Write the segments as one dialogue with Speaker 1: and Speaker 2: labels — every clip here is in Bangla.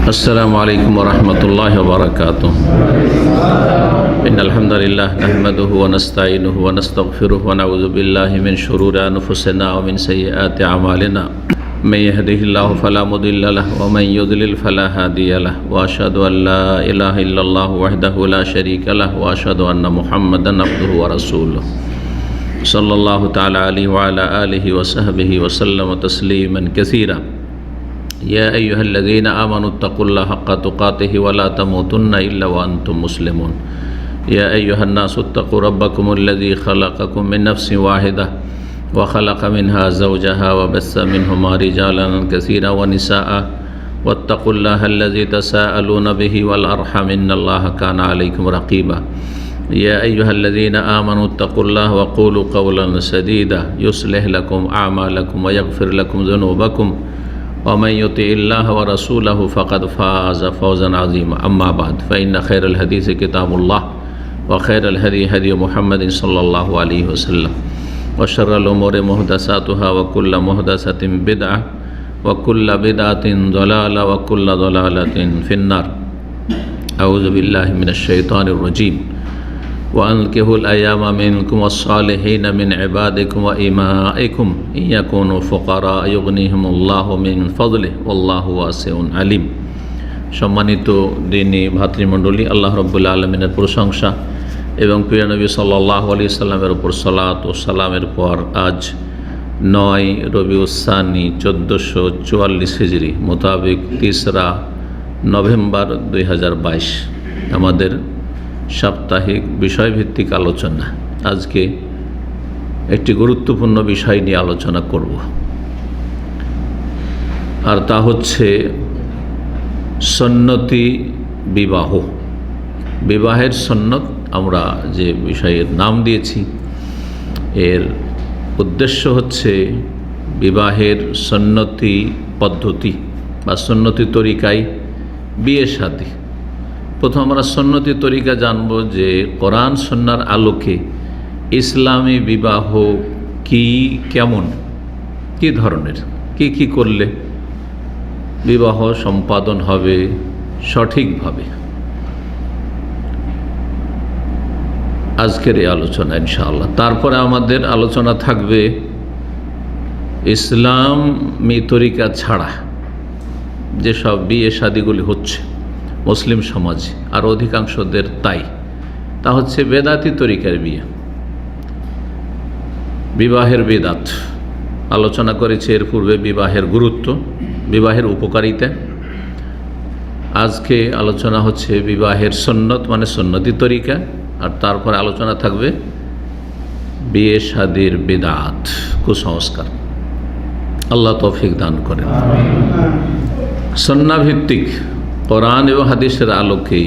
Speaker 1: السلام عليكم ورحمة الله وبركاته. إن الحمد لله نحمده ونستعينه ونستغفره ونعوذ بالله من شرور أنفسنا ومن سيئات أعمالنا. من يهده الله فلا مضل له ومن يضلل فلا هادي له وأشهد أن لا إله إلا الله وحده لا شريك له وأشهد أن محمدا عبده ورسوله صلى الله تعالى عليه وعلى آله وصحبه وسلم تسليما كثيرا. يا أيها الذين آمنوا اتقوا الله حق تقاته ولا تموتن إلا وأنتم مسلمون. يا أيها الناس اتقوا ربكم الذي خلقكم من نفس واحدة وخلق منها زوجها وبث منهما رجالا كثيرا ونساء واتقوا الله الذي تساءلون به والأرحم إن الله كان عليكم رقيبا. يا أيها الذين آمنوا اتقوا الله وقولوا قولا سديدا يصلح لكم أعمالكم ويغفر لكم ذنوبكم ومن يطع الله ورسوله فقد فاز فوزا عظيما. أما بعد فإن خير الحديث كتاب الله وخير الهدي هدي محمد صلى الله عليه وسلم وشر الأمور محدثاتها وكل محدثة بدعة وكل بدعة ضلالة وكل ضلالة في النار. أعوذ بالله من الشيطان الرجيم. وأنكحوا الأيام منكم والصالحين من عبادكم وإمائكم إن يكونوا فقراء يغنيهم الله من فضله والله واسع عليم. সম্মানিত দিনী ভাতৃমণ্ডলী, আল্লাহ রাব্বুল আলামিনের প্রশংসা এবং প্রিয় নবী সাল্লাল্লাহু আলাইহি সাল্লামের উপর সালাত ও সালামের পর আজ 9 রবিউস সানি 1444 হিজরি মোতাবেক 3 নভেম্বর 2022 আমাদের সাপ্তাহিক বিষয়ভিত্তিক আলোচনা। আজকে একটি গুরুত্বপূর্ণ বিষয় নিয়ে আলোচনা করব, আর তা হচ্ছে সুন্নতি বিবাহ। বিবাহের সুন্নত আমরা যে বিষয়ের নাম দিয়েছি, এর উদ্দেশ্য হচ্ছে বিবাহের সুন্নতি পদ্ধতি বা সুন্নতি তরিকায় বিয়ে শাদী। প্রথম আমরা সুন্নতি তরিকা জানব যে কোরআন সুন্নাহর আলোকে ইসলামী বিবাহ কি, কেমন, কি ধরনের, কি করলে বিবাহ সম্পাদন হবে সঠিকভাবে। আজকের এই আলোচনা ইনশাআল্লাহ। তারপরে আমাদের আলোচনা থাকবে ইসলামী তরিকা ছাড়া যেসব বিয়ে শাদীগুলি হচ্ছে মুসলিম সমাজে, আর অধিকাংশদের তাই, তা হচ্ছে বেদাতি তরিকার বিয়ে, বিবাহের বেদাত। আলোচনা করেছি এর পূর্বে বিবাহের গুরুত্ব, বিবাহের উপকারিতা। আজকে আলোচনা হচ্ছে বিবাহের সুন্নত মানে সুন্নতি তরিকা, আর তারপর আলোচনা থাকবে বিয়ে শাদীর বেদাত, কুসংস্কার। আল্লাহ তৌফিক দান করেন। সুন্নাহ ভিত্তিক কোরআন এবং হাদিসের আলোকে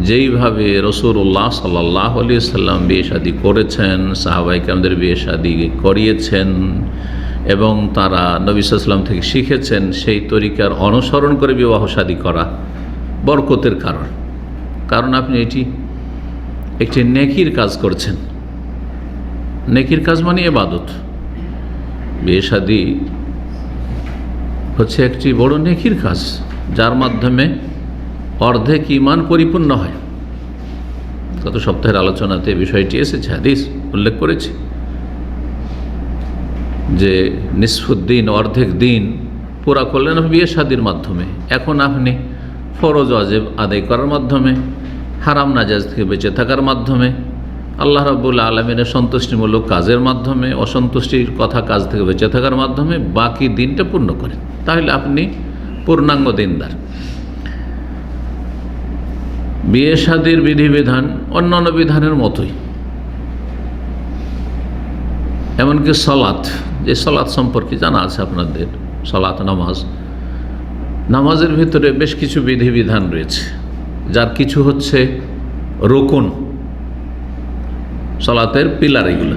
Speaker 1: যেইভাবে রাসূলুল্লাহ সাল্লাল্লাহু আলাইহি সাল্লাম বিয়ে শাদী করেছেন, সাহাবায়ে কেরামদের বিয়ে শাদী করিয়েছেন এবং তারা নবী সাল্লাল্লাহু আলাইহি সাল্লাম থেকে শিখেছেন, সেই তরিকার অনুসরণ করে বিবাহ শাদী করা বরকতের কারণ আপনি একটি নেকির কাজ করছেন। নেকির কাজ মানে ইবাদত। বিয়ে শাদী হচ্ছে একটি বড় নেকির কাজ, যার মাধ্যমে অর্ধেক ঈমান পরিপূর্ণ হয়। গত সপ্তাহের আলোচনাতে বিষয়টি এসেছে, হাদিস উল্লেখ করেছি যে নিসফুদ্দিন, অর্ধেক দিন পুরা করলেন বিয়ে শাদীর মাধ্যমে। এখন আপনি ফরজ ওয়াজিব আদায় করার মাধ্যমে, হারাম নাজায়েজ থেকে বেঁচে থাকার মাধ্যমে, আল্লাহ রাব্বুল আলামিনের সন্তুষ্টিমূলক কাজের মাধ্যমে, অসন্তুষ্টির কথা কাজ থেকে বেঁচে থাকার মাধ্যমে বাকি দিনটা পূর্ণ করেন, তাহলে আপনি পূর্ণাঙ্গ দিনদার। বিয়ে শাদীর বিধিবিধান অন্যান্য বিধানের মতোই, এমনকি সালাত, যে সালাত সম্পর্কে জানা আছে আপনাদের, সালাত নামাজের ভিতরে বেশ কিছু বিধিবিধান রয়েছে, যার কিছু হচ্ছে রুকুন, সালাতের পিলার। এগুলো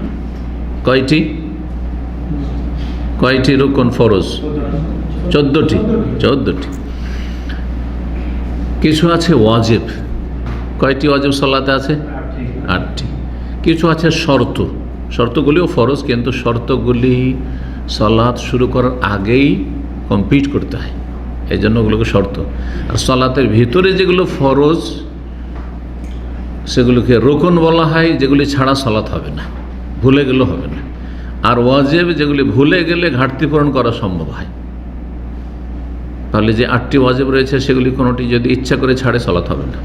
Speaker 1: কয়টি রুকুন ফরজ? 14টি। কিছু আছে ওয়াজিব। কয়টি ওয়াজিব সালাতে আছে? 8টি। কিছু আছে শর্তগুলিও ফরজ, কিন্তু শর্তগুলি সালাত শুরু করার আগেই কমপ্লিট করতে হয়। এই জন্য ওগুলোকে শর্ত। আর সালাতের ভিতরে যেগুলো ফরজ সেগুলোকে রুকন বলা হয়, যেগুলি ছাড়া সালাত হবে না, ভুলে গেলেও হবে না। আর ওয়াজিব যেগুলি ভুলে গেলে ঘাটতি পূরণ করা সম্ভব হয়। তাহলে যে 8টি ওয়াজিব রয়েছে সেগুলি কোনোটি যদি ইচ্ছা করে ছাড়ে সালাত হবে না।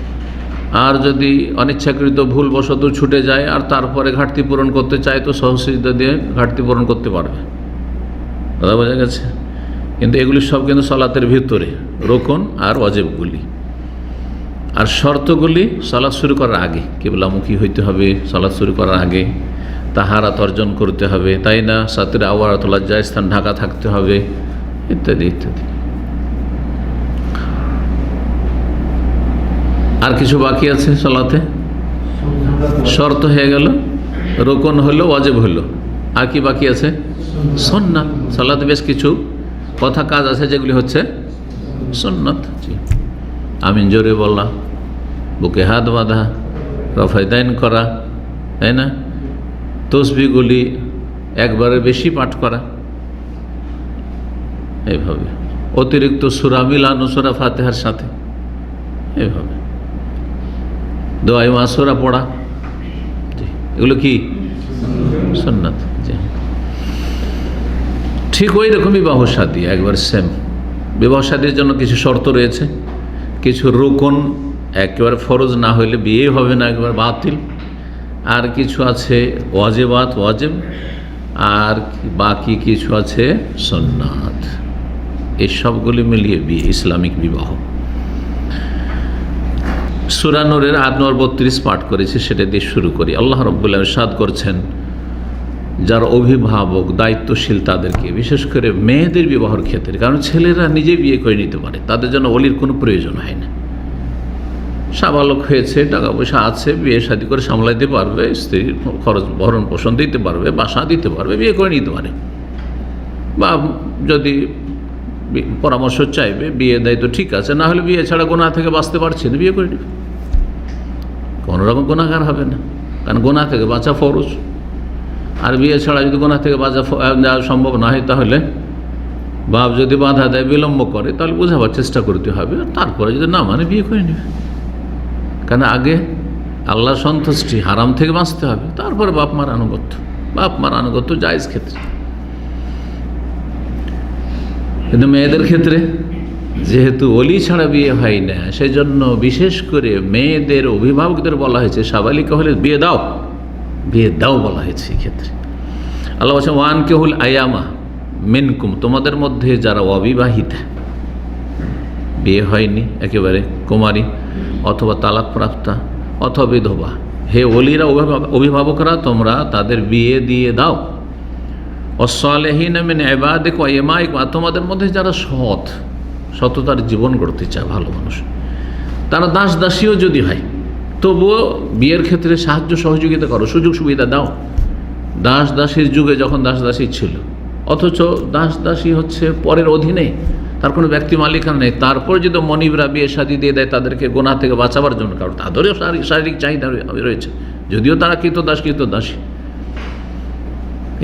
Speaker 1: আর যদি অনিচ্ছাকৃত ভুলবশত ছুটে যায় আর তারপরে ঘাটতি পূরণ করতে চায় তো সহসিদ্ধা দিয়ে ঘাটতি পূরণ করতে পারবে। কথা বোঝা গেছে? কিন্তু এগুলি সব কিন্তু সালাতের ভিতরে রুকন আর ওয়াজিবগুলি। আর শর্তগুলি সালাত শুরু করার আগে, কিবলামুখী হইতে হবে সালাত শুরু করার আগে, তাহারাত অর্জন করতে হবে, তাই না, সাতির আওরাত লজ্জায় স্থান ঢাকা থাকতে হবে, ইত্যাদি ইত্যাদি। আর কিছু বাকি আছে সালাতে? শর্ত হয়ে গেল, রুকন হলো, ওয়াজিব হলো, আর কি বাকি আছে? সুন্নাত। সালাতে বেশ কিছু কথা কাজ আছে যেগুলি হচ্ছে সুন্নাত। আমিন জোরে বলা, বুকে হাত বাঁধা, রফায়দাইন করা, তাই না, তসবিহগুলি একবারে বেশি পাঠ করা, এইভাবে অতিরিক্ত সূরা মিলানো সূরা ফাতিহার সাথে, এইভাবে দোয়া মাসুরা পড়া, এগুলো কি সুন্নাত। ঠিক ওই রকম বিবাহ শাদী, একবার সেম। বিবাহ শাদীর জন্য কিছু শর্ত রয়েছে, কিছু রুকন একেবারে ফরজ না হইলে বিয়ে হবে না, একবার বাতিল। আর কিছু আছে ওয়াজিবাত, ওয়াজিব, আর বাকি কিছু আছে সুন্নাত। এই সবগুলি মিলিয়ে বিয়ে, ইসলামিক বিবাহ। সূরা নূরের আয়াত নম্বর 32 পাঠ করেছি, সেটা দিয়ে শুরু করি। আল্লাহ রাব্বুল আলামিন ইরশাদ করছেন, যারা অভিভাবক দায়িত্বশীল তাদেরকে, বিশেষ করে মেয়েদের বিবাহের ক্ষেত্রে, কারণ ছেলেরা নিজে বিয়ে করে নিতে পারে, তাদের জন্য ওলির কোনো প্রয়োজন হয় না। সাবালক হয়েছে, টাকা পয়সা আছে, বিয়ে শাদী করে সামলাইতে পারবে, স্ত্রীর খরচ ভরণ পোষণ দিতে পারবে, বাসা দিতে পারবে, বিয়ে করে নিতে পারে। বা যদি পরামর্শ চাইবে, বিয়ে দেয় তো ঠিক আছে, না হলে বিয়ে ছাড়া গুনাহ থেকে বাঁচতে পারছি না, বিয়ে করে নেবে, কোনো রকম গুনাহগার হবে না, কারণ গুনাহ থেকে বাঁচা ফরজ। আর বিয়ে ছাড়া যদি গুনাহ থেকে বাঁচা সম্ভব না হয়, তাহলে বাপ যদি বাধা দেয়, বিলম্ব করে, তাহলে বোঝাবার চেষ্টা করতে হবে। তারপরে যদি না মানে বিয়ে করে নেবে, কারণ আগে আল্লাহর সন্তুষ্টি, হারাম থেকে বাঁচতে হবে, তারপরে বাপ মার আনুগত্য। বাপ মার আনুগত্য জায়েজ ক্ষেত্রে, কিন্তু মেয়েদের ক্ষেত্রে যেহেতু ওলি ছাড়া বিয়ে হয় না, সেই জন্য বিশেষ করে মেয়েদের অভিভাবকদের বলা হয়েছে, সাবালিকা হলে বিয়ে দাও, বিয়ে দাও বলা হয়েছে। এই ক্ষেত্রে আল্লাহ বলছেন, ওয়ান কেহুল আয়ামা মিনকুম, তোমাদের মধ্যে যারা অবিবাহিতা, বিয়ে হয়নি, একেবারে কুমারী অথবা তালাক প্রাপ্তা অথবা বিধবা, হে ওলিরা, অভিভাবকরা, তোমরা তাদের বিয়ে দিয়ে দাও। অসলেহীন মিন ইবাদিক ওয়া ইমাইক, তোমাদের মধ্যে যারা সততার জীবন গড়তে চায়, ভালো মানুষ, তারা দাস দাসীও যদি হয়, তবুও বিয়ের ক্ষেত্রে সাহায্য সহযোগিতা করো, সুযোগ সুবিধা দাও। দাস দাসীর যুগে যখন দাস দাসী ছিল, অথচ দাস দাসী হচ্ছে পরের অধীনে, তার কোনো ব্যক্তি মালিকানা নেই, তারপর যদি মনিবরা বিয়ে শাদী দিয়ে দেয় তাদেরকে গুনাহ থেকে বাঁচাবার জন্য, কারণ তাদেরও শারীরিক চাহিদা রয়েছে, যদিও তারা কৃতদাসী,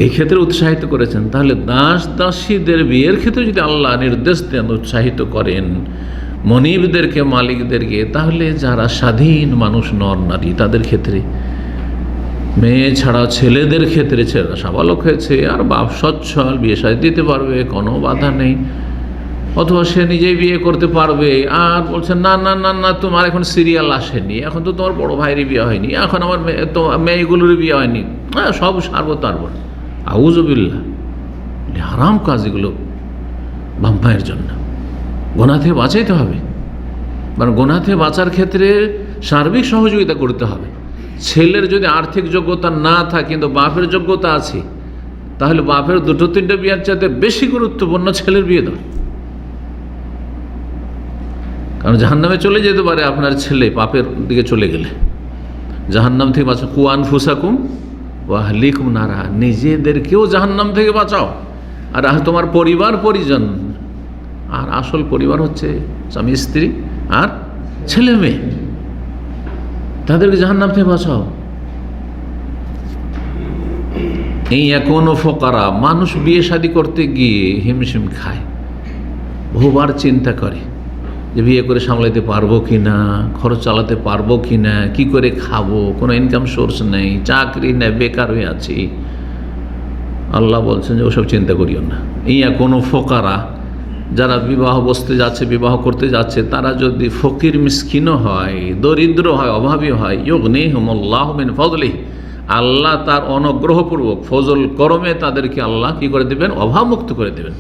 Speaker 1: এই ক্ষেত্রে উৎসাহিত করেছেন। তাহলে দাস দাসীদের বিয়ের ক্ষেত্রে যদি আল্লাহ নির্দেশ দেন, উৎসাহিত করেন মনিবদেরকে, মালিকদেরকে, তাহলে যারা স্বাধীন মানুষ, নর নারী, তাদের ক্ষেত্রে, মেয়ে ছাড়া ছেলেদের ক্ষেত্রে, ছেলেরা সাবালক হয়েছে আর বাপ সচ্ছল, বিয়ে শাদী দিতে পারবে, কোনো বাধা নেই, অথবা সে নিজেই বিয়ে করতে পারবে। আর বলছে, না না না না, তোমার এখন সিরিয়াল আসেনি, এখন তো তোমার বড় ভাইয়েরই বিয়ে হয়নি, এখন আমার মেয়েগুলোরই বিয়ে হয়নি, হ্যাঁ সব সারবো তারপর। আউযুবিল্লাহ, হারাম কাজ এগুলো বাম্পায়ের জন্য। গুনাহ থেকে বাঁচাইতে হবে, মানে গুনাহ থেকে বাঁচার ক্ষেত্রে সার্বিক সহযোগিতা করতে হবে। ছেলের যদি আর্থিক যোগ্যতা না থাকে কিন্তু বাপের যোগ্যতা আছে, তাহলে বাপের 2-3টে বিয়ের চাইতে বেশি গুরুত্বপূর্ণ ছেলের বিয়ে দেওয়া। কারণ জাহান্নামে চলে যেতে পারে আপনার ছেলে পাপের দিকে চলে গেলে, জাহান্নাম থেকে বাঁচাও। কু আনফুসাকুম ওয়া আহলিকুম নারা, নিজেদেরকেও জাহান্নাম থেকে বাঁচাও, আর তোমার পরিবার পরিজন, আর আসল পরিবার হচ্ছে স্বামী স্ত্রী আর ছেলে মেয়ে, তাদেরকে জাহান্নাম থেকে বাঁচাও। এই এখনো ফোকারা মানুষ বিয়ে শাদী করতে গিয়ে হিমশিম খায়, বহুবার চিন্তা করে যে বিয়ে করে সামলাতে পারবো কি না, খরচ চালাতে পারবো কি না, কী করে খাবো, কোনো ইনকাম সোর্স নেই, চাকরি নেই, বেকার হয়ে আছি। আল্লাহ বলছেন যে ওসব চিন্তা করিও না। ইয়া কোনো ফোকারা, যারা বিবাহ বসতে যাচ্ছে, বিবাহ করতে যাচ্ছে, তারা যদি ফকির মিসকিনও হয়, দরিদ্র হয়, অভাবী হয়, ইউগনিহুমুল্লাহু মিন ফাদলিহি, আল্লাহ তার অনুগ্রহপূর্বক ফজল করমে তাদেরকে আল্লাহ কী করে দেবেন? অভাবমুক্ত করে দেবেন,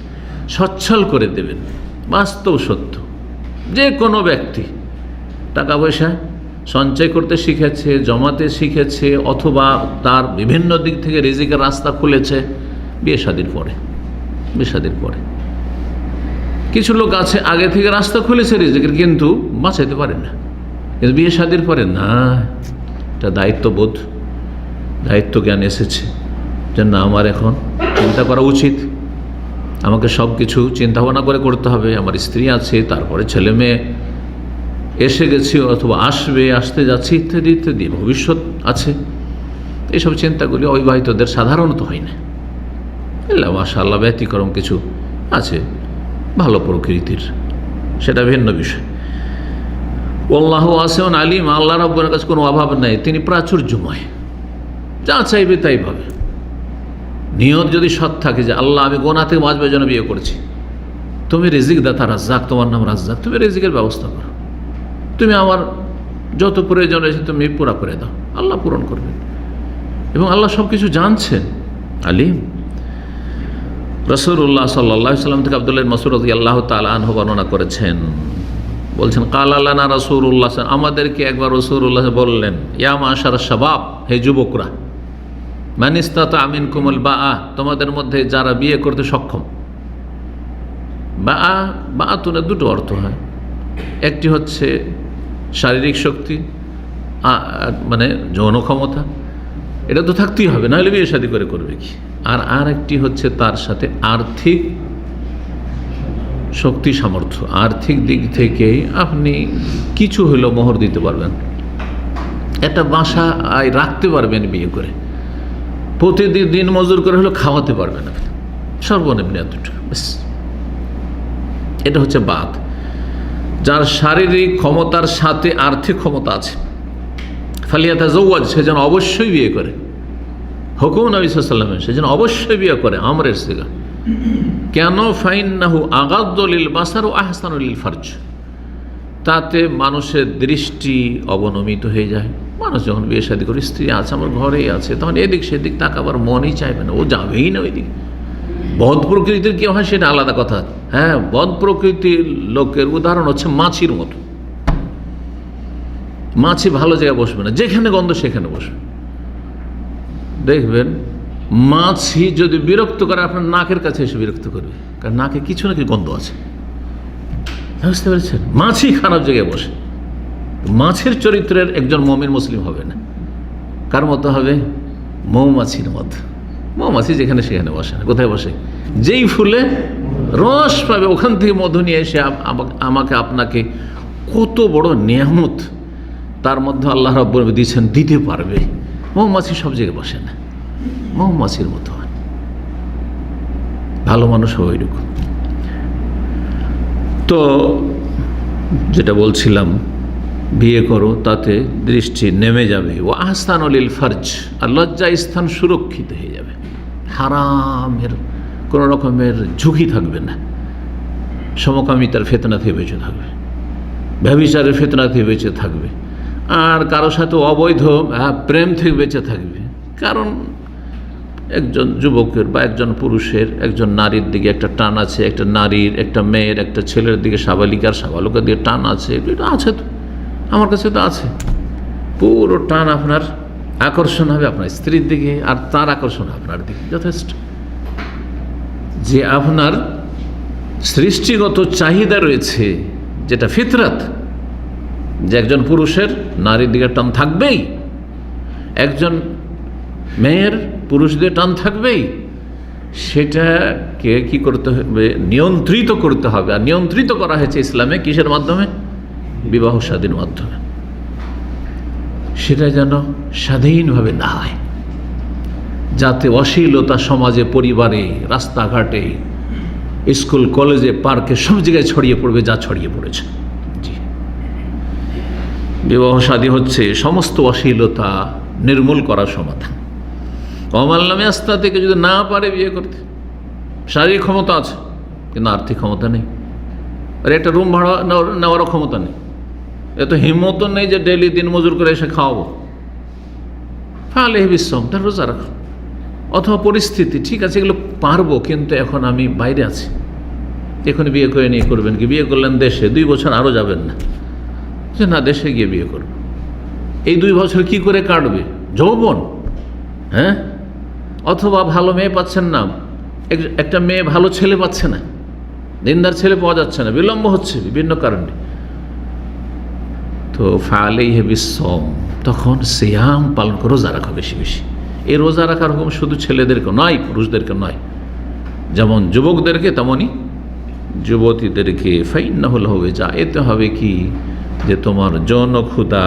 Speaker 1: সচ্ছল করে দেবেন। বাস্তব সত্য। যে কোনো ব্যক্তি টাকা পয়সা সঞ্চয় করতে শিখেছে, জমাতে শিখেছে, অথবা তার বিভিন্ন দিক থেকে রিজিকের রাস্তা খুলেছে বিয়ে শাদীর পরে। বিয়ে শাদীর পরে কিছু লোক আছে আগে থেকে রাস্তা খুলেছে রিজিকের, কিন্তু বাঁচাইতে পারে না। কিন্তু বিয়ে শাদীর পরে না, এটা দায়িত্ববোধ, দায়িত্ব জ্ঞান এসেছে যে না, আমার এখন চিন্তা করা উচিত, আমাকে সব কিছু চিন্তা ভাবনা করে করতে হবে। আমার স্ত্রী আছে, তারপরে ছেলে মেয়ে এসে গেছে অথবা আসবে, আসতে যাচ্ছে, ইত্যাদি ইত্যাদি, ভবিষ্যৎ আছে। এইসব চিন্তাগুলি অবিবাহিতদের সাধারণত হয় না। মাশাআল্লাহ ব্যতিক্রম কিছু আছে ভালো প্রকৃতির, সেটা ভিন্ন বিষয়। আল্লাহু ওয়াসিউন আলিম, আল্লাহ রাব্বুল কাছে কোনো অভাব নাই, তিনি প্রাচুর্যময়, যা চাইবে তাই পাবে। নিয়ত যদি সৎ থাকে যে আল্লাহ আমি গোনা থেকে বাঁচবার জন্য বিয়ে করেছি, তুমি রিজিক দাতা রাজ্জাক, তোমার নাম রাজ্জাক, তুমি রিজিকের ব্যবস্থা করো, তুমি আমার যত প্রয়োজন রয়েছে তুমি পুরা করে দাও, আল্লাহ পূরণ করবেন। এবং আল্লাহ সব কিছু জানছেন, আলিম। রাসূলুল্লাহ সাল্লাল্লাহু আলাইহি ওয়াসাল্লাম থেকে আব্দুল্লাহ ইবনে মাসউদ রাদিয়াল্লাহু তাআলা আনহু বর্ণনা করেছেন, বলছেন কালা লানা রাসূলুল্লাহ, আমাদেরকে একবার রাসূলুল্লাহ বললেন, ইয়া মাশারাশ শাবাব, হে যুবকরা, মান ইসতাতা মিনকুমুল বাআ, তোমাদের মধ্যে যারা বিয়ে করতে সক্ষম। বাআ, বাআতুনের দুটো অর্থ হয়, একটি হচ্ছে শারীরিক শক্তি, মানে যৌন ক্ষমতা, এটা তো থাকতেই হবে, নাহলে বিয়ে শাদী করে করবে কি। আর একটি হচ্ছে তার সাথে আর্থিক শক্তি, সামর্থ্য। আর্থিক দিক থেকে আপনি কিছু হলেও মোহর দিতে পারবেন, একটা বাসা রাখতে পারবেন বিয়ে করে, প্রতিদিন দিন মজুর করে হলেও খাওয়াতে পারবেন আপনি, সর্বনিম্ন এতটুকু ব্যাস। এটা হচ্ছে বাদ। যার শারীরিক ক্ষমতার সাথে আর্থিক ক্ষমতা আছে, ফালিয়াতাজাওয়াজ, সে যেন অবশ্যই বিয়ে করে। হুকুম নবী সাল্লাল্লাহু আলাইহি ওয়াসাল্লামের, সে যেন অবশ্যই বিয়ে করে, আমরের সিগা। কেন? ফাইন্নাহু আগাদ্দু লিল বাসার ওয়া আহসানু লিল ফারজ, তাতে মানুষের দৃষ্টি অবনমিত হয়ে যায়। মানুষ যখন বিয়ে শাদী করে, স্ত্রী আছে, আমার ঘরেই আছে, তখন এদিক সেদিক তাকাবার মনই চাইবে না, ও যাবেই না ওইদিকে। বদ প্রকৃতির কেউ হয় সেটা আলাদা কথা। হ্যাঁ, বদ প্রকৃতির লোকের উদাহরণ হচ্ছে মাছির মতো। মাছি ভালো জায়গায় বসবে না, যেখানে গন্ধ সেখানে বসবে। দেখবেন মাছি যদি বিরক্ত করে, আপনার নাকের কাছে এসে বিরক্ত করবে, কারণ নাকে কিছু না কিছু গন্ধ আছে, বুঝতে পেরেছেন? মাছি খারাপ জায়গায় বসে। মাছের চরিত্রের একজন মুমিন মুসলিম হবে না, কার মতো হবে? মৌমাছির মতো। মৌমাছি যেখানে সেখানে বসে না, কোথায় বসে? যেই ফুলে রস পাবে ওখান থেকে মধু নিয়ে এসে আমাকে আপনাকে কত বড় নিয়ামত তার মধ্যে আল্লাহ রাব্বুল আলামিন দিয়েছেন, দিতে পারবে। মৌমাছি সব জায়গায় বসে না, মৌমাছির মতো হয়। ভালো মানুষ হবে ওইরকম। তো যেটা বলছিলাম, বিয়ে করো, তাতে দৃষ্টি নেমে যাবে। ও আহসানুল লিল ফারজ, আর লজ্জা স্থান সুরক্ষিত হয়ে যাবে, হারামের কোনো রকমের ঝুঁকি থাকবে না, সমকামিতার ফিতনা থেকে বেঁচে থাকবে, ব্যভিচারের ফিতনা থেকে বেঁচে থাকবে, আর কারোর সাথে অবৈধ প্রেম থেকে বেঁচে থাকবে। কারণ একজন যুবকের বা একজন পুরুষের একজন নারীর দিকে একটা টান আছে, একটা নারীর, একটা মেয়ের, একটা ছেলের দিকে, সাবালিকার সাবালকের দিকে টান আছে, এটা আছে তো, আমার কাছে তো আছে। পুরো টান আপনার আকর্ষণ হবে আপনার স্ত্রীর দিকে, আর তার আকর্ষণ আপনার দিকে যথেষ্ট। যে আপনার সৃষ্টিগত চাহিদা রয়েছে, যেটা ফিতরাত, যে একজন পুরুষের নারীর দিকে টান থাকবেই, একজন মেয়ের পুরুষদের টান থাকবেই, সেটাকে কি করতে হবে? নিয়ন্ত্রিত করতে হবে। আর নিয়ন্ত্রিত করা হয়েছে ইসলামে কিসের মাধ্যমে? বিবাহ শাদীর মাধ্যমে। সেটা যেন স্বাধীনভাবে না হয়, যাতে অশ্লীলতা সমাজে, পরিবারে, রাস্তাঘাটে স্কুল, কলেজে, পার্কে সব জায়গায় ছড়িয়ে পড়বে যা ছড়িয়ে পড়েছে। জি, বিবাহ শাদী হচ্ছে সমস্ত অশ্লীলতা নির্মূল করার সমাধান। অমাল্লামে আস্তা থেকে যদি না পারে বিয়ে করতে, শারীরিক ক্ষমতা আছে কিন্তু আর্থিক ক্ষমতা নেই, আর একটা রুম ভাড়া নেওয়ারও ক্ষমতা নেই, এত হিম্মতও নেই যে ডেইলি দিন মজুর করে এসে খাওয়াবো, ফালে বিশ্বম, তার রোজা রাখো। অথবা পরিস্থিতি ঠিক আছে, এগুলো পারবো কিন্তু এখন আমি বাইরে আছি, এখন বিয়ে করে নিয়ে করবেন কি? বিয়ে করলেন দেশে, 2 বছর আরও যাবেন না, যে না দেশে গিয়ে বিয়ে করব। এই 2 বছর কি করে কাটবে? যৌবন, হ্যাঁ? অথবা ভালো মেয়ে পাচ্ছেন না, একটা মেয়ে ভালো ছেলে পাচ্ছে না, দিনদার ছেলে পাওয়া যাচ্ছে না, বিলম্ব হচ্ছে বিভিন্ন কারণে, তো ফালাইহি বিসসাম, তখন সিয়াম পালন করে রোজা রাখো বেশি বেশি। এই রোজা রাখার হুকুম শুধু ছেলেদেরকে নয়, পুরুষদেরকে নয়, যেমন যুবকদেরকে তেমনই যুবতীদেরকে। ফাইন্নাহু লাহু ওয়াজা, এতে হবে কি যে তোমার যৌন ক্ষুধা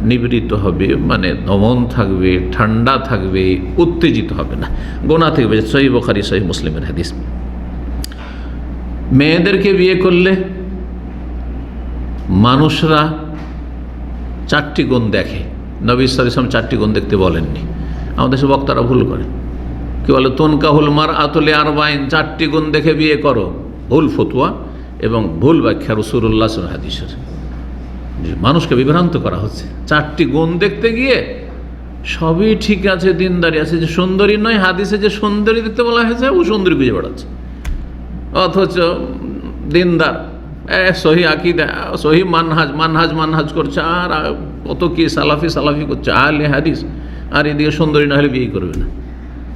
Speaker 1: নিবৃত্ত হবে, মানে দমন থাকবে, ঠান্ডা থাকবে, উত্তেজিত হবে না, গোনা থাকবে। সহিহ বুখারী সহিহ মুসলিমের হাদিস। মেয়েদেরকে বিয়ে করলে মানুষরা 4টি গুণ দেখে। নবী সাল্লাল্লাহু আলাইহি ওয়াসাল্লাম 4টি গুণ দেখতে বলেননি, আমাদের সব বক্তারা ভুল করে। কি বলে? তুনকাহুল মারআতু লিআরবাইন, 4টি গুণ দেখে বিয়ে করো। ভুল ফতোয়া এবং ভুল ব্যাখ্যা রাসূলুল্লাহ সাল্লাল্লাহু আলাইহি হাদিসের। মানুষকে বিভ্রান্ত করা হচ্ছে 4টি গুণ দেখতে গিয়ে। সবই ঠিক আছে, দিনদারি আছে, যে সুন্দরী নয়, হাদিসে যে সুন্দরী দেখতে বলা হয়েছে ও সুন্দরী খুঁজে বেড়াচ্ছে, অথচ দিনদার, সহি আকীদা, সহি মানহাজ করছে, আর কত কি সালাফি করছে, আহলে হাদিস, আর এদিকে সুন্দরী না হলে বিয়ে করবে না।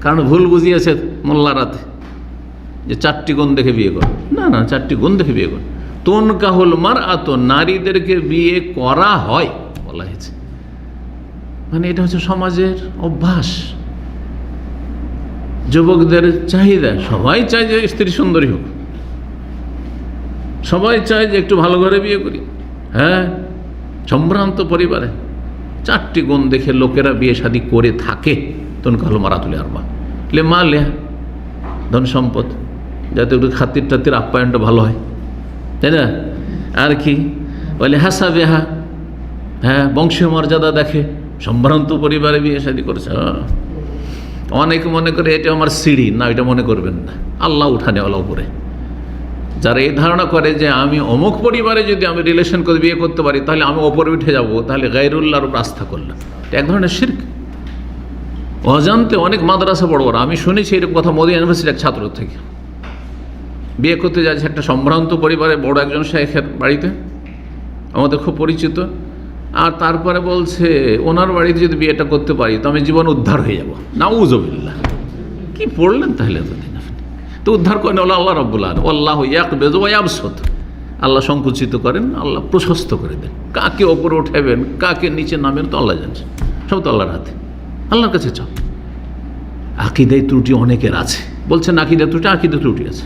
Speaker 1: কারণ ভুল বুঝিয়েছে মোল্লারাতে যে 4টি গুণ দেখে বিয়ে কর। না, 4টি গুণ দেখে বিয়ে কর। তুনকাহুল মারআতু, নারীদেরকে বিয়ে করা হয় বলা হয়েছে, মানে এটা হচ্ছে সমাজের অভ্যাস, যুবকদের চাহিদা। সবাই চায় যে স্ত্রী সুন্দরী হোক, সবাই চায় যে একটু ভালো ঘরে বিয়ে করি, হ্যাঁ, সম্ভ্রান্ত পরিবারে। 4টি গুণ দেখে লোকেরা বিয়ে শাদী করে থাকে। তুনকাহুল মারআতু লিআরবা, লিমালিহা, ধন সম্পদ, যাতে একটু খাতির টাতির আপ্যায়নটা ভালো হয়, তাই না? আর কি বলে? হাসাবেহা, হ্যাঁ, বংশীয় মর্যাদা দেখে, সম্ভ্রান্ত পরিবারে বিয়ে শাদী করেছে। অনেকে মনে করে এটা আমার সিঁড়ি, না, এটা মনে করবেন না, আল্লাহ উঠানে ওলা উপরে। যারা এই ধারণা করে যে আমি অমুক পরিবারে যদি আমি রিলেশন করে বিয়ে করতে পারি তাহলে আমি ওপরে উঠে যাব, তাহলে গায়রুল্লাহর উপর আস্থা করলাম, এটা এক ধরনের শিরক। অজান্তে অনেক মাদ্রাসা বড় বড়, আমি শুনেছি এরকম কথা মদিনা ইউনিভার্সিটির এক ছাত্র থেকে, বিয়ে করতে যাচ্ছে একটা সম্ভ্রান্ত পরিবারে বড় একজন শেখের বাড়িতে, আমাদের খুব পরিচিত। আর তারপরে বলছে ওনার বাড়িতে যদি বিয়েটা করতে পারি তো আমি জীবন উদ্ধার হয়ে যাব। নাউযুবিল্লাহ, কি পড়লেন তাহলে এতদিন আপনি? তো উদ্ধার করেন আল্লাহ রাব্বুল আলামিন। আল্লাহু ইয়াকবিযু ওয়া ইয়াবসুত, আল্লাহ সংকুচিত করেন, আল্লাহ প্রশস্ত করে দেন। কাকে ওপরে উঠাবেন, কাকে নিচে নামেন তো আল্লাহ জানছেন, সব তো আল্লাহর হাতে। আল্লাহর কাছে চাও। আকীদায় ত্রুটি অনেকের আছে, বলছেন আকীদায় ত্রুটি আছে।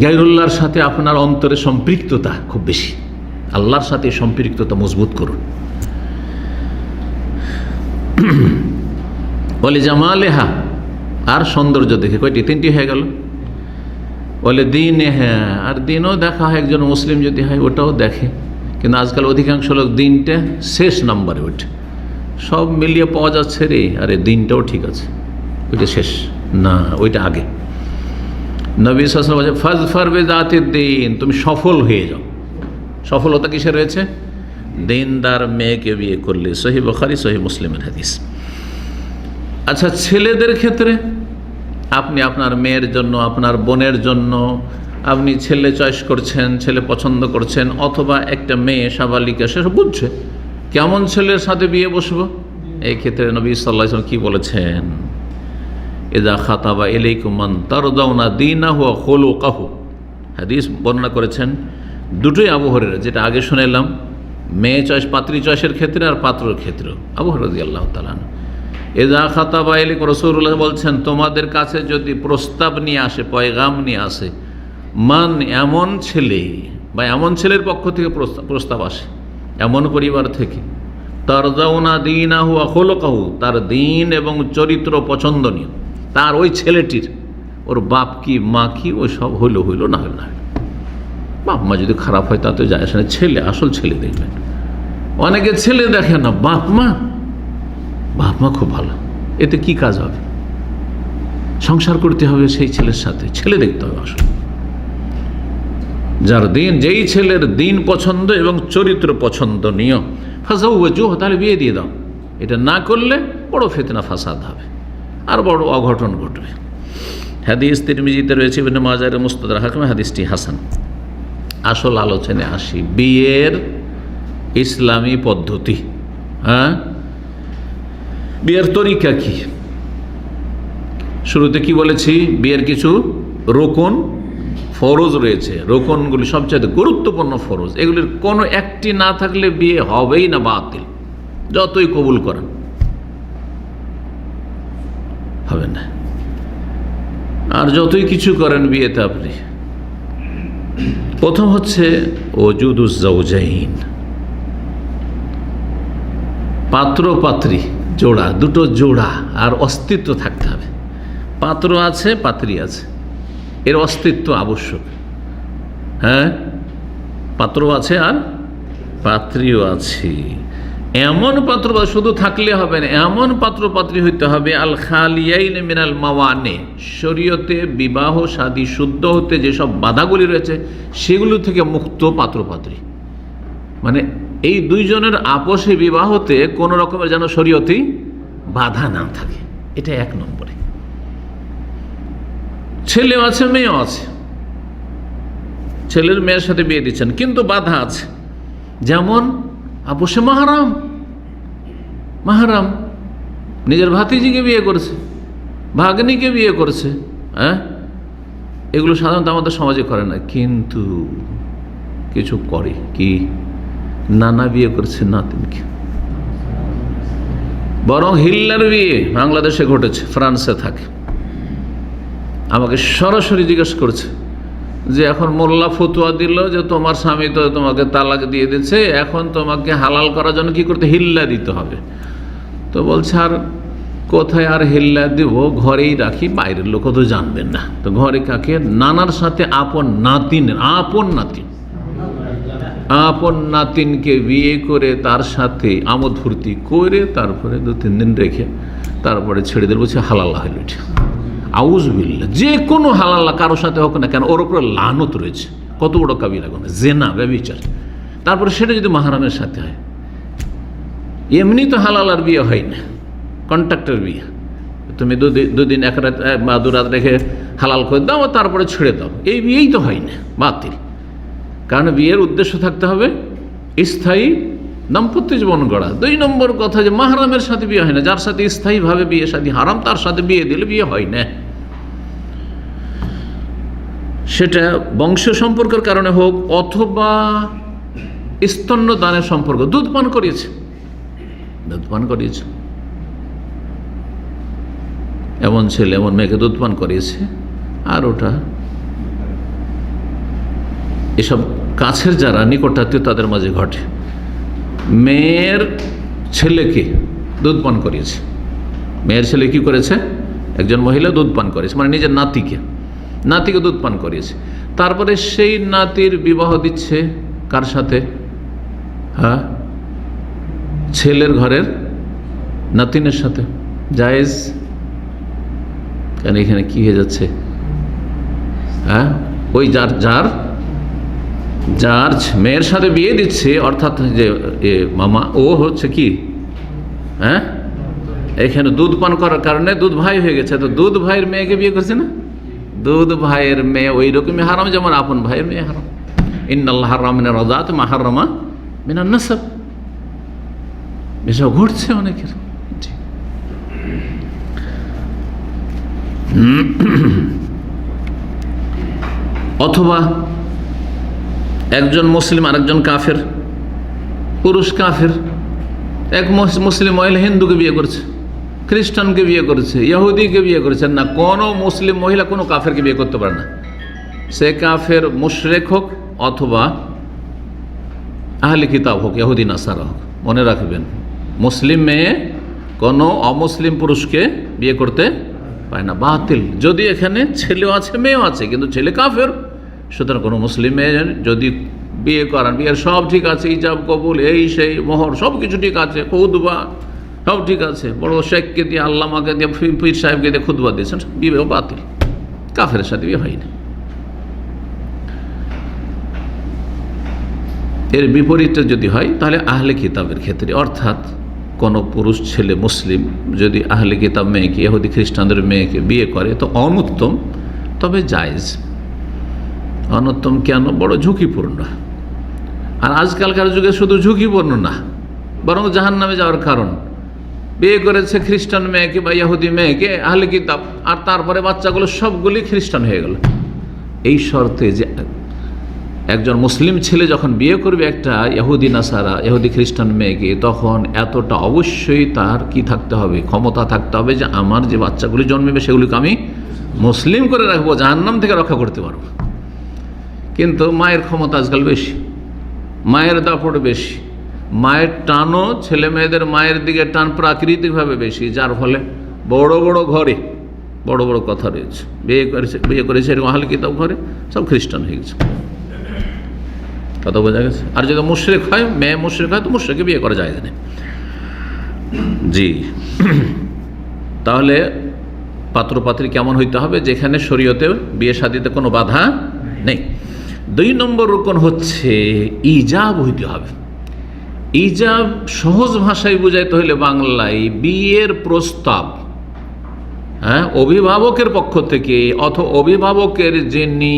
Speaker 1: গায়রুল্লাহর সাথে আপনার অন্তরে সম্পৃক্ততা খুব বেশি, আল্লাহর সাথে সম্পৃক্ততা মজবুত করুন। বলে জামালেহা, আর সৌন্দর্য দেখে, কয়টি? 3টি হয়ে গেল। বলে দিনে, হ্যাঁ, আর দিনও দেখা হয়, একজন মুসলিম যদি হয় ওটাও দেখে, কিন্তু আজকাল অধিকাংশ লোক দিনটা শেষ নাম্বারে ওঠে। সব মিলিয়ে পাওয়া যাচ্ছে রে, আরে দিনটাও ঠিক আছে, ওইটা শেষ না, ওইটা আগে। নবী সাল্লাল্লাহু আলাইহি ওয়াসাল্লাম বলেছে ফাজফার বিযাতিদ দ্বীন, তুমি সফল হয়ে যাও। সফলতা কিসে রয়েছে? দিনদার মেয়েকে বিয়ে করলে। সহিহ বুখারী সহিহ মুসলিমের হাদিস। আচ্ছা, ছেলেদের ক্ষেত্রে আপনি আপনার মেয়ের জন্য, আপনার বোনের জন্য আপনি ছেলে চয়েস করছেন, ছেলে পছন্দ করছেন, অথবা একটা মেয়ে সাবালিকা, সে বুঝছে কেমন ছেলের সাথে বিয়ে বসবো। এই ক্ষেত্রে নবী সাল্লাল্লাহু আলাইহি ওয়াসাল্লাম কি বলেছেন? ইযা খাতাবা ইলাইকুম মান তারদাউনা দীনাহু ওয়া খুলুকাহু, হাদিস বর্ণনা করেছেন দুটোই আবু হুরায়রা, যেটা আগে শুনাইলাম, মেয়ে চয়েস, পাত্রী চয়েসের ক্ষেত্রে আর পাত্রর ক্ষেত্রে। আবু হুরায়রা রাদিয়াল্লাহু তাআলা আনহু, ইযা খাতাবা ইলাইকুম, রাসূলুল্লাহ বলছেন তোমাদের কাছে যদি প্রস্তাব নিয়ে আসে, পয়গাম নিয়ে আসে, মান, এমন ছেলে বা এমন ছেলের পক্ষ থেকে প্রস্তাব আসে, এমন পরিবার থেকে, তারদাউনা দীনাহু ওয়া খুলুকাহু, তার দিন এবং চরিত্র পছন্দনীয়, তার ওই ছেলেটির ওর বাপ কি মা কি ওই সব হইলো হইলো, না হইলো না হইলো। বাপ মা যদি খারাপ হয় তাতে যায় আসে না, ছেলে আসল ছেলে দেখবেন। অনেকে ছেলে দেখে না, বাপ মা খুব ভালো, এতে কি কাজ হবে? সংসার করতে হবে সেই ছেলের সাথে, ছেলে দেখতে হবে আসলে। যার দিন, যেই ছেলের দিন পছন্দ এবং চরিত্র পছন্দনীয়, ফাজাউওয়াজুহু, তাহলে বিয়ে দিয়ে দাও। এটা না করলে বড় ফিতনা ফাসাদ হবে আর বড় অঘটন ঘটবে। হাদিস তিরমিজিতে রয়েছে, ইবনে মাজাহ এর মুস্তাদরাক হাকিমে হাদিসটি হাসান। আসল আলোচনায় আসি, বিয়ের ইসলামী পদ্ধতি। বিয়ের তরিকা কি? শুরুতে কি বলেছি? বিয়ের কিছু রোকন ফরজ রয়েছে। রোকনগুলি সবচেয়ে গুরুত্বপূর্ণ ফরজ, এগুলির কোনো একটি না থাকলে বিয়ে হবেই না, বাতিল। যতই কবুল করেন হবে না, আর যতই কিছু করেন বিয়েতে আপনি। প্রথম হচ্ছে ওজুদুজ জাওজাইন, পাত্র পাত্রী জোড়া, দুটো জোড়া আর অস্তিত্ব থাকতে হবে। পাত্র আছে, পাত্রী আছে, এর অস্তিত্ব আবশ্যক। পাত্র আছে আর পাত্রীও আছে। এমন পাত্র শুধু থাকলে হবে না, এমন পাত্র পাত্রী হইতে হবে আল খালিয়াইন মিনাল মাওয়ানে, শরীয়তে বিবাহ শাদী শুদ্ধ হতে যেসব বাধাগুলি রয়েছে সেগুলো থেকে মুক্ত পাত্র পাত্রী। মানে এই দুইজনের আপসে বিবাহতে কোনো রকমের যেন শরীয়তি বাধা না থাকে, এটা এক নম্বরে। ছেলেও আছে, মেয়েও আছে, ছেলের মেয়ের সাথে বিয়ে দিচ্ছেন কিন্তু বাধা আছে। যেমন আপসে মাহারাম নিজের ভাতিজিকে বিয়ে করেছে, ভাগ্নিকে বিয়ে করেছে, এগুলো সাধারণত আমাদের সমাজে করে না, কিন্তু কিছু করে। কি? নানা বিয়ে করেছে নাতিনকে। বরং হিল্লার বিয়ে বাংলাদেশে ঘটেছে, ফ্রান্সে থাকে। আমাকে সরাসরি জিজ্ঞেস করছে যে এখন মোল্লা ফতুয়া দিল যে তোমার স্বামী তো তোমাকে তালাক দিয়ে দিচ্ছে, এখন তোমাকে হালাল করার জন্য কি করতে? হিল্লা দিতে হবে। তো বলছে আর কোথায় আর হিল্লা দিব, ঘরেই রাখি, বাইরের লোক তো জানবেন না। তো ঘরে কাকে? নানার সাথে আপন নাতিনকে বিয়ে করে তার সাথে আমোদ ফুর্তি করে তারপরে 2-3 দিন রেখে তারপরে ছেড়ে দিল। বলছে হালাল্লা হইল এটা। আউযুবিল্লাহ, যে কোনো হালাল্লা কারোর সাথে হোক না কেন, ওর উপরে লানত রয়েছে। কত বড় কাবিরা গুনাহ, জেনা, ব্যভিচার। তারপরে সেটা যদি মাহরামের সাথে হয়, এমনি তো হালালার বিয়ে হয় না, কন্ট্রাক্টের বিয়ে। তুমি দুদিন এক রাত বা 2 রাত রেখে হালাল করে দাও, তারপরে ছেড়ে দাও, এই বিয়েই তো হয় না, বাতিল। কারণ বিয়ের উদ্দেশ্য থাকতে হবে স্থায়ী দাম্পত্য জীবন গড়া। 2 নম্বর কথা যে মাহরামের সাথে বিয়ে হয় না, যার সাথে স্থায়ীভাবে বিয়ে শাদী হারাম, তার সাথে বিয়ে দিলে বিয়ে হয় না। সেটা বংশ সম্পর্কের কারণে হোক অথবা স্তন্যদানের সম্পর্ক, দুধ পান করিয়েছে, এমন ছেলে এমন মেয়েকে দুধ পান করিয়েছে, আর ওটা এসব কাছের যারা নিকটাত্মীয় তাদের মাঝে ঘটে। মেয়ের ছেলেকে দুধ পান করিয়েছে, মেয়ের ছেলে কি করেছে? একজন মহিলা দুধ পান করেছে, মানে নিজের নাতিকে দুধ পান করিয়েছে। তারপরে সেই নাতির বিবাহ দিচ্ছে কার সাথে? ছেলের ঘরের নাতিনের সাথে। জায়েজ? কেন এখানে কি হয়ে যাচ্ছে? ওই যার মেয়ের সাথে বিয়ে দিচ্ছে, অর্থাৎ যে মামা, ও হচ্ছে কি এখানে দুধ পান করার কারণে দুধ ভাই হয়ে গেছে। তো দুধ ভাইয়ের মেয়েকে বিয়ে করছে না, দুধ ভাইয়ের মেয়ে ওই রকমই হারাম যেমন আপন ভাইয়ের মেয়ে হারাম। ইন্নাল্লাহ হারাম মিনার রাযাত মা হারামা মিনান নাসাব। এসব ঘটছে অনেকের। অথবা একজন মুসলিম আরেকজন কাফের, পুরুষ কাফের, এক মুসলিম মহিলা হিন্দুকে বিয়ে করেছে, খ্রিস্টানকে বিয়ে করেছে, ইহুদিকে বিয়ে করেছে। না, কোনো মুসলিম মহিলা কোনো কাফেরকে বিয়ে করতে পারে না, সে কাফের মুশরিক হোক অথবা আহলে কিতাব হোক, ইহুদি নাসারা হোক। মনে রাখবেন, মুসলিম মেয়ে কোনো অমুসলিম পুরুষকে বিয়ে করতে পায় না, বাতিল। যদি এখানে ছেলেও আছে মেয়েও আছে, কিন্তু ছেলে কাফের, সুতরাং কোনো মুসলিম মেয়ে যদি বিয়ে করান, বিয়ের সব ঠিক আছে, ইজাব কবুল এই সেই মোহর সব কিছু ঠিক আছে, খুতবা সব ঠিক আছে, বড় শেখকে দিয়ে আল্লামাকে দিয়ে পীর সাহেবকে দিয়ে খুতবা দিয়েছেন, বিবাহ বাতিল, কাফের সাথে বিয়ে হয়নি। এর বিপরীতটা যদি হয় তাহলে আহলে কিতাবের ক্ষেত্রে, অর্থাৎ কোনো পুরুষ ছেলে মুসলিম যদি আহলে কিতাব মেয়েকে, ইহুদি খ্রিস্টানদের মেয়েকে বিয়ে করে তো অনুত্তম, তবে জায়েজ। অনুত্তম কেন? বড় ঝুঁকিপূর্ণ। আর আজকালকার যুগে শুধু ঝুঁকিপূর্ণ না, বরং জাহান্নামে যাওয়ার কারণ। বিয়ে করেছে খ্রিস্টান মেয়েকে বা ইহুদি মেয়েকে আহলে কিতাব, আর তারপরে বাচ্চাগুলো সবগুলি খ্রিস্টান হয়ে গেল। এই শর্তে যে একজন মুসলিম ছেলে যখন বিয়ে করবে একটা ইহুদি নাসারা, ইহুদি খ্রিস্টান মেয়েকে, তখন এতটা অবশ্যই তার কি থাকতে হবে, ক্ষমতা থাকতে হবে যে আমার যে বাচ্চাগুলি জন্মেবে সেগুলিকে আমি মুসলিম করে রাখবো, জাহান্নাম থেকে রক্ষা করতে পারবো। কিন্তু মায়ের ক্ষমতা আজকাল বেশি, মায়ের দাপট বেশি, মায়ের টানও ছেলে মেয়েদের মায়ের দিকে টান প্রাকৃতিকভাবে বেশি, যার ফলে বড় বড় ঘরে বড় বড় কথা রয়েছে। বিয়ে করেছে এরকম আহলে কিতাব ঘরে, সব খ্রিস্টান হয়ে গেছে। কথা বোঝা গেছে? আর যদি মুশরিক হয়, মেয়ে মুশরিক হয়, তো মুশরিককে বিয়ে করা যায় না। জি, তাহলে পাত্রপাত্রী কেমন হইতে হবে? যেখানে শরীয়তে বিয়ে শাদীতে কোনো বাধা নেই। 2 নম্বর রকম হচ্ছে ইজাব হইতে হবে। ইজাব সহজ ভাষায় বুঝাইতে হইলে বাংলায় বিয়ের প্রস্তাব, হ্যাঁ, অভিভাবকের পক্ষ থেকে অথবা অভিভাবকের যিনি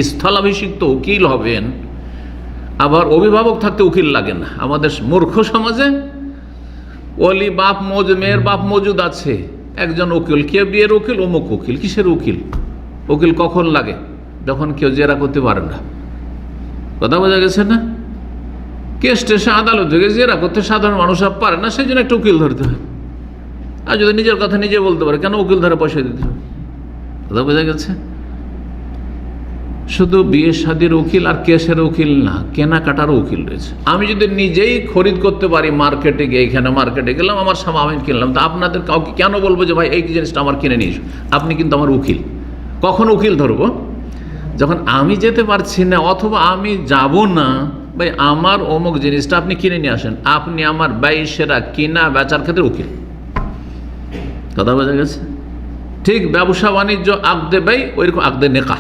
Speaker 1: স্থলাভিষিক্ত উকিল হবেন। আবার অভিভাবক থাকতে উকিল লাগে না। আমাদের মূর্খ সমাজে ওলি বাপ মেয়ের বাপ মজুদ আছে, একজন উকিল, কে বিয়ের উকিল, অমুক উকিল। কিসের উকিল? উকিল কখন লাগে? যখন কেউ জেরা করতে পারে না। কথা বোঝা গেছে না? কেস টেসে আদালত থেকে জেরা করতে সাধারণ মানুষ পারে না, সেই জন্য একটা উকিল ধরতে হয়। আর যদি নিজের কথা নিজে বলতে পারে, কেন উকিল ধরে পয়সা দিতে হবে? কথা বোঝা গেছে? শুধু বিয়ে শাদীর উকিল আর কেসের উকিল না, কেনাকাটারও উকিল রয়েছে। আমি যদি নিজেই খরিদ করতে পারি মার্কেটে গিয়ে, এখানে মার্কেটে গেলাম, আমার সামনে আমি কিনলাম, তা আপনাদের কাউকে কেন বলবো যে ভাই এই জিনিসটা আমার কিনে নিয়ে এসো? আপনি কিন্তু আমার উকিল। কখন উকিল ধরবো? যখন আমি যেতে পারছি না, অথবা আমি যাব না, ভাই আমার অমুক জিনিসটা আপনি কিনে নিয়ে আসেন, আপনি আমার বাইশেরা কিনা বেচার ক্ষেত্রে উকিল। কথা বোঝা গেছে? ঠিক ব্যবসা বাণিজ্য আকদে ব্যয়, ওইরকম আকদে নেকা।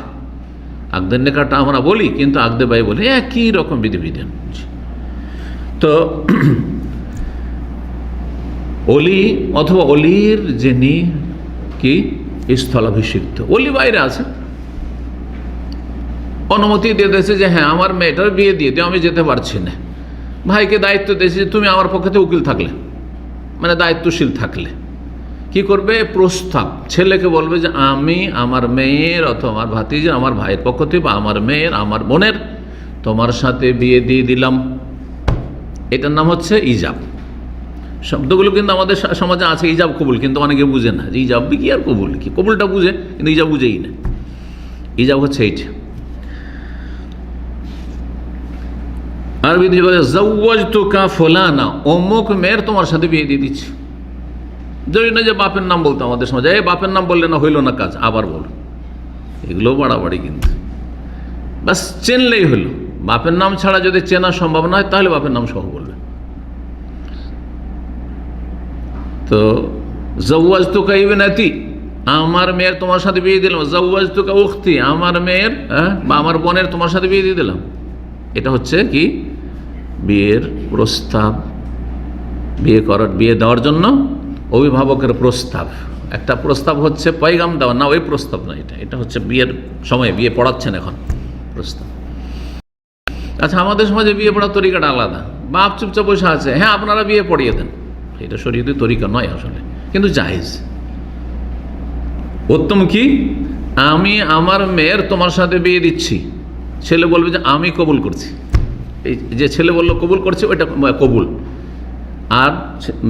Speaker 1: আকদের নেকাটা আমরা বলি, কিন্তু আকদে ব্যয় বলি, একই রকম বিধিবিধান। তো অলি অথবা অলির যিনি কি স্থলাভিষিক্ত, অলি বাইরে আছে, অনুমতি দিয়ে দিয়েছে যে হ্যাঁ আমার মেয়েটার বিয়ে দিয়ে দিও, আমি যেতে পারছি না। ভাইকে দায়িত্ব দিয়েছে যে তুমি আমার পক্ষে উকিল থাকলে, মানে দায়িত্বশীল থাকলে কি করবে? প্রস্তাব ছেলেকে বলবে যে আমি আমার মেয়ের অথবা আমার ভাতিজা, আমার ভাইয়ের পক্ষ থেকে বা আমার মেয়ের, আমার বোনের তোমার সাথে বিয়ে দিয়ে দিলাম। এটার নাম হচ্ছে ইজাব। শব্দগুলো কিন্তু আমাদের সমাজে আছে, ইজাব কবুল, কিন্তু অনেকে বুঝে না যে ইজাব কি আর কবুল কি। কবুলটা বুঝে, কিন্তু ইজাব বুঝেই না। ইজাব হচ্ছে এইটা। আরবিতে বলে জাওয়াজতুকা ফুলানা, অমুক মেয়ের তোমার সাথে বিয়ে দিয়ে দিচ্ছি। যদি না যে বাপের নাম বলতো আমাদের সমাজে, এই বাপের নাম বললে না হইল না কাজ, আবার বল। এগুলো বাড়াবাড়ি কিন্তু। বাস চেনলেই হলো। বাপের নাম ছাড়া যদি চেনা সম্ভব না হয়, তাহলে বাপের নাম সহ বলবে। তো জাওয়াজতুকা ইবনাতি, আমার মেয়ের তোমার সাথে বিয়ে দিলাম। জাওয়াজতুকা উখতি, আমার মেয়ের বা আমার বোনের তোমার সাথে বিয়ে দিয়ে দিলাম। এটা হচ্ছে কি? বিয়ের প্রস্তাব। বিয়ে দেওয়ার জন্য অভিভাবকের প্রস্তাব। একটা প্রস্তাব হচ্ছে পয়গাম দেওয়া, না ওই প্রস্তাব না, এটা হচ্ছে বিয়ের সময়, বিয়ে পড়াচ্ছেন এখন প্রস্তাব। আচ্ছা, আমাদের সমাজে বিয়ে পড়ার তরিকাটা আলাদা। বাপ চুপচাপ বসে আছে, হ্যাঁ আপনারা বিয়ে পড়িয়ে দেন। এটা শরীয়তের তরিকা নয় আসলে, কিন্তু জায়েজ। উত্তম কি? আমি আমার মেয়ের তোমার সাথে বিয়ে দিচ্ছি। ছেলে বলবে যে আমি কবুল করছি। এই যে ছেলে বললো কবুল করছে, ওইটা কবুল। আর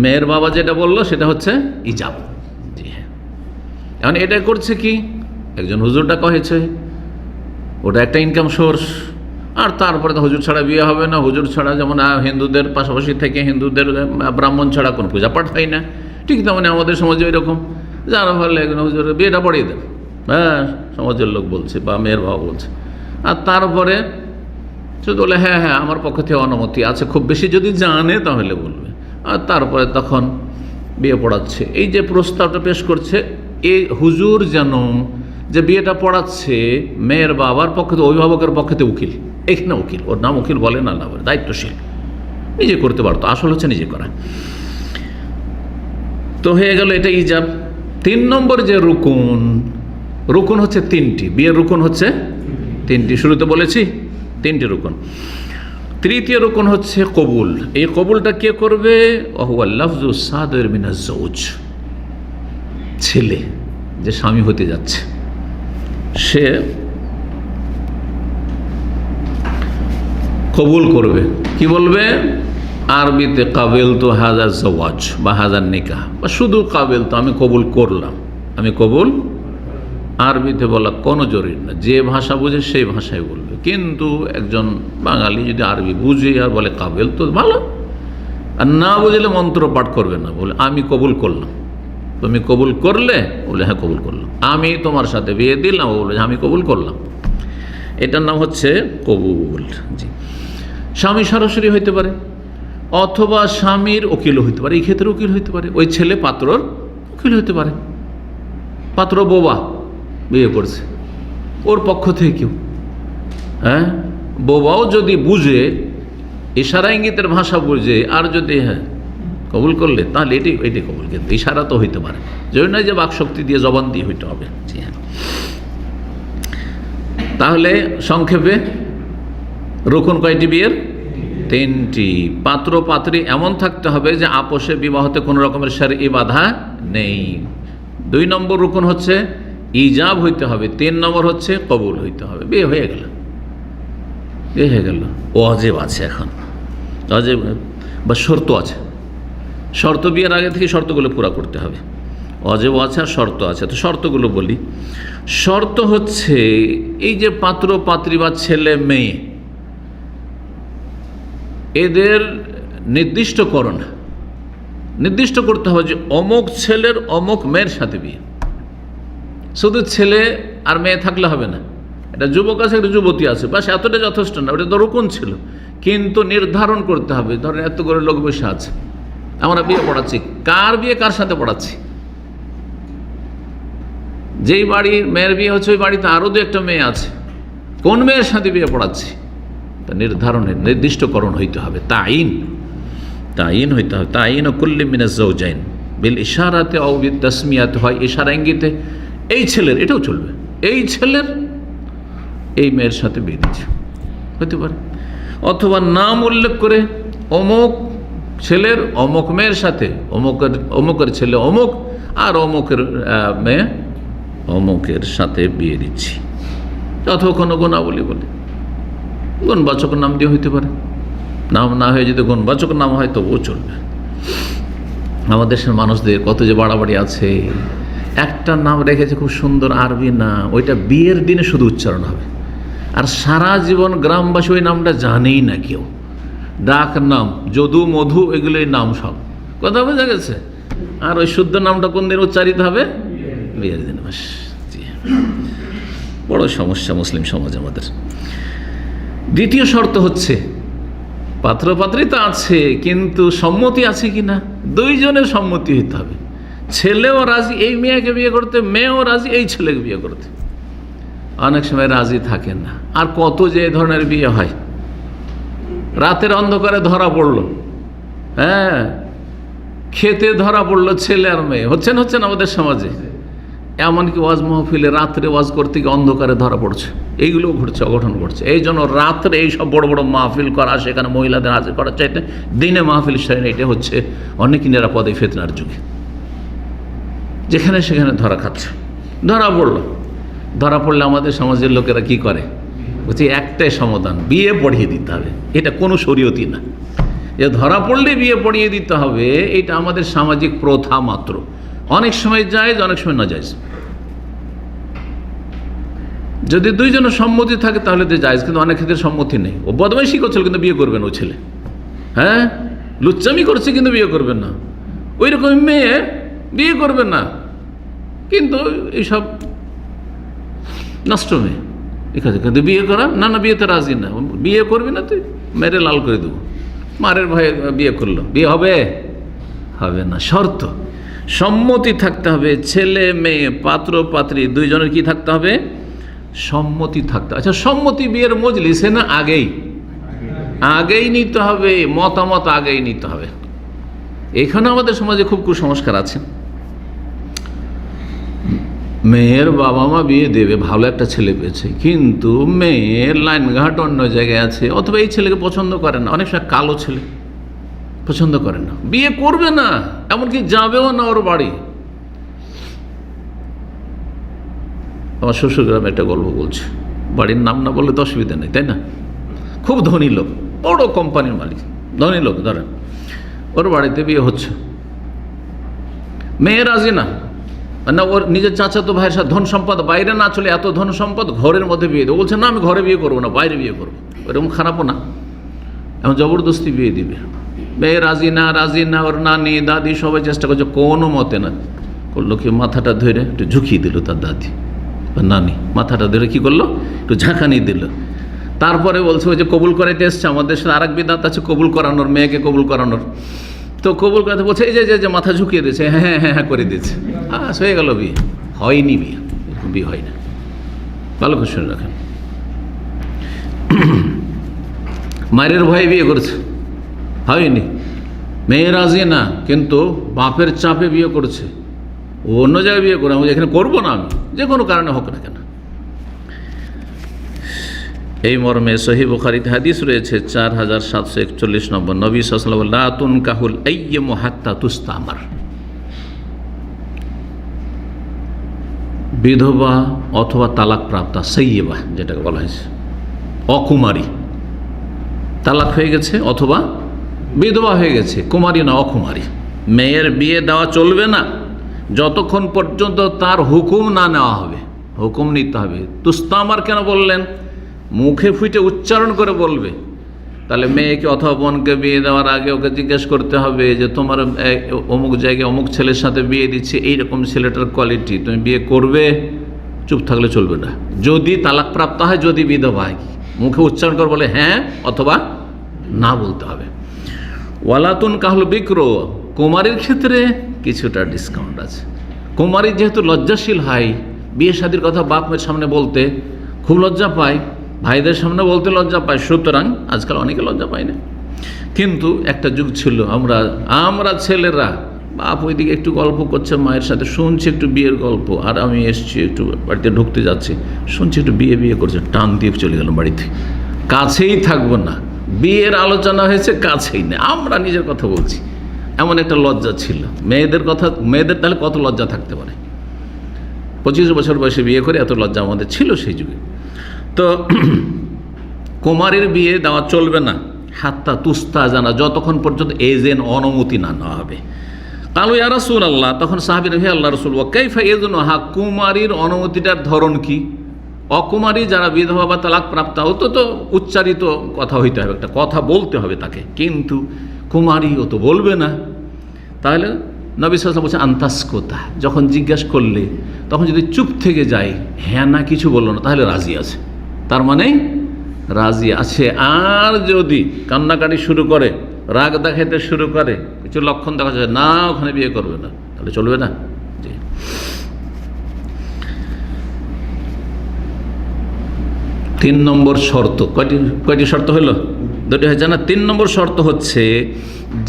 Speaker 1: মেয়ের বাবা যেটা বললো সেটা হচ্ছে ইজাব। জি হ্যাঁ। এখন এটা করছে কি? একজন হুজুরটা কহেছে, ওটা একটা ইনকাম সোর্স। আর তারপরে তো হুজুর ছাড়া বিয়ে হবে না। হুজুর ছাড়া যেমন হিন্দুদের পাশাপাশি থেকে হিন্দুদের ব্রাহ্মণ ছাড়া কোনো পূজা পাঠ হয় না, ঠিক তেমন আমাদের সমাজে এরকম যার ফলে হুজুর বিয়েটা পড়িয়ে দেন, হ্যাঁ সমাজের লোক বলছে বা মেয়ের বাবা বলছে, আর তারপরে শুধু বলে হ্যাঁ হ্যাঁ আমার পক্ষ থেকে অনুমতি আছে, খুব বেশি যদি জানে তাহলে বলবে, আর তারপরে তখন বিয়ে পড়াচ্ছে। এই যে প্রস্তাবটা পেশ করছে, এই হুজুর যেন যে বিয়েটা পড়াচ্ছে মেয়ের বাবার পক্ষে, অভিভাবকের পক্ষে তো উকিল, এখানে উকিল, ওর নাম উকিল বলে না বলে, দায়িত্বশীল, নিজে করতে পারতো, আসল হচ্ছে নিজে করা। তো হয়ে গেল এটা ইজাব। 3 নম্বর যে রুকুন হচ্ছে 3টি, বিয়ের রুকুন হচ্ছে 3টি, শুরুতে বলেছি 3টি রুকুন। তৃতীয় রুকুন হচ্ছে কবুল। এই কবুলটা কে করবে? ওহুয়া লাফজু সাদির মিনাজ জাওজ, ছেলে যে স্বামী হতে যাচ্ছে সে কবুল করবে। কি বলবে? আরবিতে কাবেল তো হাজার জওয়াজ বা হাজার নিকাহ, বা শুধু কাবেল তো আমি কবুল করলাম, আমি কবুল। আরবিতে বলা কোনো জরুরি না, যে ভাষা বুঝে সেই ভাষায় বলবে। কিন্তু একজন বাঙালি যদি আরবি বুঝে আর বলে কাবেল তো ভালো, আর না বুঝলে মন্ত্র পাঠ করবে না, বলে আমি কবুল করলাম। তুমি কবুল করলে? বলে হ্যাঁ কবুল করলাম। আমি তোমার সাথে বিয়ে দিলাম? বলে আমি কবুল করলাম। এটার নাম হচ্ছে কবুল। জি, স্বামী সরাসরি হইতে পারে, অথবা স্বামীর উকিলও হইতে পারে। এই ক্ষেত্রে উকিল হইতে পারে, ওই ছেলে পাত্রর উকিল হইতে পারে। পাত্র বোবা বিয়ে করছে, ওর পক্ষ থেকে কেউ, হ্যাঁ বোবাও যদি বুঝে, ইশারা ইঙ্গিতের ভাষা বুঝে, আর যদি হ্যাঁ কবুল করলে তাহলে এটি কবুল। কিন্তু ইশারা তো হইতে পারে, যদি না যে বাকশক্তি দিয়ে জবান দিয়ে হইতে হবে। জি হ্যাঁ। তাহলে সংক্ষেপে রুকুন কয়টি বিয়ের? 3টি। পাত্র পাত্রী এমন থাকতে হবে যে আপোষে বিবাহতে কোনো রকমের শারঈ বাধা নেই। 2 নম্বর রুকুন হচ্ছে ইজাব হইতে হবে। 3 নম্বর হচ্ছে কবুল হইতে হবে। বিয়ে হয়ে গেল, বিয়ে হয়ে গেল। ওয়াজিব আছে, এখন ওয়াজিব বা শর্ত আছে। শর্ত বিয়ের আগে থেকে শর্তগুলো পুরা করতে হবে। ওয়াজিব আছে আর শর্ত আছে। তো শর্তগুলো বলি। শর্ত হচ্ছে এই যে পাত্র পাত্রী বা ছেলে মেয়ে, এদের নির্দিষ্টকরণ, নির্দিষ্ট করতে হবে যে অমুক ছেলের অমুক মেয়ের সাথে বিয়ে। শুধু ছেলে আর মেয়ে থাকলে হবে না, এটা যুবক আছে, একটা যুবতী আছে, বাস এতটা যথেষ্ট না। ওটা তো রুকুন ছিল, কিন্তু নির্ধারণ করতে হবে। ধরেন এত করে লোক বসে আছে, আমরা বিয়ে পড়াচ্ছি, কার বিয়ে কার সাথে পড়াচ্ছি? যেই বাড়ির মেয়ের বিয়ে হচ্ছে ওই বাড়িতে আরও 2-1টা মেয়ে আছে, কোন মেয়ের সাথে বিয়ে পড়াচ্ছি তা নির্ধারণের নির্দিষ্টকরণ হইতে হবে। তাইন হইতে হবে। তাইন ও কুল্লি মিনাজ জাওজাইন বিল ইশারাতে আও বিত তাসমিয়াতে, হয় ইশারা ইঙ্গিতে এই ছেলের, এটাও চলবে, এই ছেলের এই মেয়ের সাথে বিয়ে দিচ্ছে, হতে পারে। অথবা নাম উল্লেখ করে অমুক ছেলের অমুক মেয়ের সাথে, অমুকের ছেলে অমুক আর অমুকের মেয়ে অমুকের সাথে বিয়ে দিচ্ছি। অথবা কোনো গুণাবলী বলে, গুণবাচক নাম দিয়ে হইতে পারে। নাম না হয়ে যদি গুণবাচক নাম হয় তবুও চলবে। আমাদের দেশের মানুষদের কত যে বাড়াবাড়ি আছে। একটা নাম রেখেছে খুব সুন্দর আরবি নাম, ওইটা বিয়ের দিনে শুধু উচ্চারণ হবে, আর সারা জীবন গ্রামবাসী ওই নামটা জানেই না কেউ। ডাক নাম, যদু, মধু, এগুলোই নাম সব, কথা বোঝা গেছে। আর ওই শুদ্ধ নামটা কোন দিন উচ্চারিত হবে? বিয়ের দিনে। বাস, জি, বড় সমস্যা মুসলিম সমাজ আমাদের। দ্বিতীয় শর্ত হচ্ছে পাত্র পাত্রী তো আছে, কিন্তু সম্মতি আছে কিনা, 2 জনের সম্মতি হইতে হবে। ছেলেও রাজি এই মেয়েকে বিয়ে করতে, মেয়েও রাজি এই ছেলেকে বিয়ে করতে। অনেক সময় রাজি থাকেন না। আর কত যে ধরনের বিয়ে হয়, রাতের অন্ধকারে ধরা পড়লো, হ্যাঁ খেতে ধরা পড়লো ছেলে আর মেয়ে, হচ্ছে না আমাদের সমাজে। এমনকি ওয়াজ মাহফিলে রাত্রে ওয়াজ করতে গিয়ে অন্ধকারে ধরা পড়ছে, এইগুলোও ঘটছে, অঘটন ঘটছে। এই জন্য রাত্রে এইসব বড় বড় মাহফিল করা, সেখানে মহিলাদের হাজির করার চাইতে দিনে মাহফিল সেরেন, এটা হচ্ছে অনেক নিরাপদে ফিতনার যুগে। যেখানে সেখানে ধরা খাচ্ছে, ধরা পড়লে আমাদের সমাজের লোকেরা কি করে? বলছে একটাই সমাধান, বিয়ে পড়িয়ে দিতে হবে। এটা কোনো শরীয়তই না যে ধরা পড়লে বিয়ে পড়িয়ে দিতে হবে, এটা আমাদের সামাজিক প্রথা মাত্র। অনেক সময় জায়েজ, অনেক সময় না জায়েজ। যদি 2 জনের সম্মতি থাকে তাহলে তো জায়েজ, কিন্তু অনেক ক্ষেত্রে সম্মতি নেই। ও বদমাইশি করছিল কিন্তু বিয়ে করবেন ও ছেলে, হ্যাঁ লুচ্চামি করছে কিন্তু বিয়ে করবেন না, ওই রকম মেয়ে বিয়ে করবেন না। কিন্তু এইসব নষ্ট মেয়ে, ঠিক আছে, কিন্তু বিয়ে করা না, বিয়েতে রাজি না, বিয়ে করবি না তুই, মেরে লাল করে দেবো, মারের ভয়ে বিয়ে করলো, বিয়ে হবে হবে না। শর্ত সম্মতি থাকতে হবে, ছেলে মেয়ে পাত্র পাত্রী দুইজনের কি থাকতে হবে, সম্মতি থাকতে। আচ্ছা, সম্মতি বিয়ের মজলিসে না আগেই নিতে হবে, মতামত আগেই নিতে হবে। এখানে আমাদের সমাজে খুব কুসংস্কার আছে। মেয়ের বাবা মা বিয়ে দেবে, ভালো একটা ছেলে পেয়েছে, কিন্তু মেয়ের লাইনঘাট অন্য জায়গায় আছে, অথবা এই ছেলেকে পছন্দ করে না, অনেক সময় কালো ছেলে পছন্দ করে না, বিয়ে করবে না, এমনকি যাবেও না ওর বাড়ি। আমার শ্বশুর গ্রামে একটা গল্প বলছে, বাড়ির নাম না বললে তো অসুবিধা নেই, তাই না? খুব ধনী লোক, বড় কোম্পানির মালিক, ধনী লোক ধরেন, ওর বাড়িতে বিয়ে হচ্ছে, মেয়ে রাজি না, না ওর নিজের চাচাতো ভাইয়ের সাথে ধন সম্পদ বাইরে না চলে এত ধন সম্পদ ঘরের মধ্যে বিয়ে দেবে, বলছে না আমি ঘরে বিয়ে করবো না, বাইরে বিয়ে করবো। এরকম খারাপও না, এমন জবরদস্তি বিয়ে দিবে। মেয়ে রাজি না, ওর নানি দাদি সবাই চেষ্টা করছে, কোনো মতে না। করলো কি, মাথাটা ধরে একটু ঝুঁকিয়ে দিল তার দাদি বা নানি, মাথাটা ধরে কি করলো, একটু ঝাঁকানি দিল। তারপরে বলছে ওই যে কবুল করাইতে এসছে, আমাদের সাথে আর এক বিধাত আছে কবুল করানোর, মেয়েকে কবুল করানোর। তো কবুল করাতে বলছে এই যে মাথা ঝুঁকিয়ে দিয়েছে, হ্যাঁ করে দিয়েছে, হয়ে গেল বিয়ে। হয়নি বিয়ে হয় না, ভালো করে শুনে রাখেন। মায়ের ভয়ে বিয়ে করেছে, হয়নি। মেয়ে রাজি না, কিন্তু বাপের চাপে বিয়ে করেছে, অন্য জায়গায় বিয়ে করে, আমি এখানে করবো না, আমি যে কোনো কারণে হোক না কেন। এই মর্মে সহিহ বুখারীতে হাদিস রয়েছে 4741 নম্বর, নবী সাল্লাল্লাহু আলাইহি ওয়াসাল্লাম লা তুনকাহুল আইয়ামু হাত্তা তুস্তামার, বিধবা অথবা তালাক প্রাপ্তা সাইয়্যিবা যেটাকে বলা হয়েছে, অকুমারী, তালাক হয়ে গেছে অথবা বিধবা হয়ে গেছে, কুমারী না অকুমারী, মেয়ের বিয়ে দেওয়া চলবে না যতক্ষণ পর্যন্ত তার হুকুম না নেওয়া হবে। হুকুম নিতে হবে। তুস্তামার কেন বললেন? মুখে ফুটে উচ্চারণ করে বলবে। তাহলে মেয়েকে অথবা বোনকে বিয়ে দেওয়ার আগে ওকে জিজ্ঞেস করতে হবে যে তোমার অমুক জায়গায় অমুক ছেলের সাথে বিয়ে দিচ্ছে, এইরকম ছেলেটার কোয়ালিটি, তুমি বিয়ে করবে? চুপ থাকলে চলবে না। যদি তালাক প্রাপ্ত হয়, যদি বিধবা হয়, মুখে উচ্চারণ করে বলে হ্যাঁ অথবা না বলতে হবে। ওয়ালাতুন কাহল বিক্র, কুমারীর ক্ষেত্রে কিছুটা ডিসকাউন্ট আছে। কুমারী যেহেতু লজ্জাশীল হয়, বিয়ে শাদীর কথা বাপ মায়ের সামনে বলতে খুব লজ্জা পায়, ভাইদের সামনে বলতে লজ্জা পায়, সুতরাং আজকাল অনেকে লজ্জা পায় না। কিন্তু একটা যুগ ছিল, আমরা ছেলেরা বাপ ওইদিকে একটু গল্প করছে মায়ের সাথে, শুনছি একটু বিয়ের গল্প, আর আমি এসছি একটু বাড়িতে ঢুকতে যাচ্ছি, শুনছি একটু বিয়ে করছে, টান দিয়ে চলে গেলাম বাড়িতে, কাছেই থাকবো না, বিয়ের আলোচনা হয়েছে কাছেই না, আমরা নিজের কথা বলছি। এমন একটা লজ্জা ছিল মেয়েদের কথা। মেয়েদের তাহলে কত লজ্জা থাকতে পারে? 25 বছর বয়সে বিয়ে করে এত লজ্জা আমাদের ছিল সেই যুগে। তো কুমারীর বিয়ে দেওয়া চলবে না হাত্তা তুস্তা জানা, যতক্ষণ পর্যন্ত এজেন অনুমতি না নেওয়া হবে। কালু ইয়া রাসূলুল্লাহ, তখন সাহাবীরা হে আল্লাহর রাসূল, ওয়া কাইফা ইযনুহা, কুমারীর অনুমতিটার ধরন কি? অকুমারী যারা বিধবা বা তালাক প্রাপ্ত, তো উচ্চারিত কথা হইতে হবে, একটা কথা বলতে হবে তাকে, কিন্তু কুমারী ও তো বলবে না। তাহলে নবী সাল্লাল্লাহু আলাইহি ওয়াসাল্লাম বলছে আন্তাসকোতা, যখন জিজ্ঞাসা করলে তখন যদি চুপ থেকে যায়, হ্যাঁ না কিছু বললো না, তাহলে রাজি আছে, তার মানে রাজি আছে। আর যদি কান্নাকাটি শুরু করে, রাগ দেখাইতে শুরু করে, কিছু লক্ষণ দেখা যায় না, ওখানে বিয়ে করবে না, তাহলে চলবে না। জি। 3 নম্বর শর্ত, কয়টি শর্ত হলো? 2টি হয়েছে না? 3 নম্বর শর্ত হচ্ছে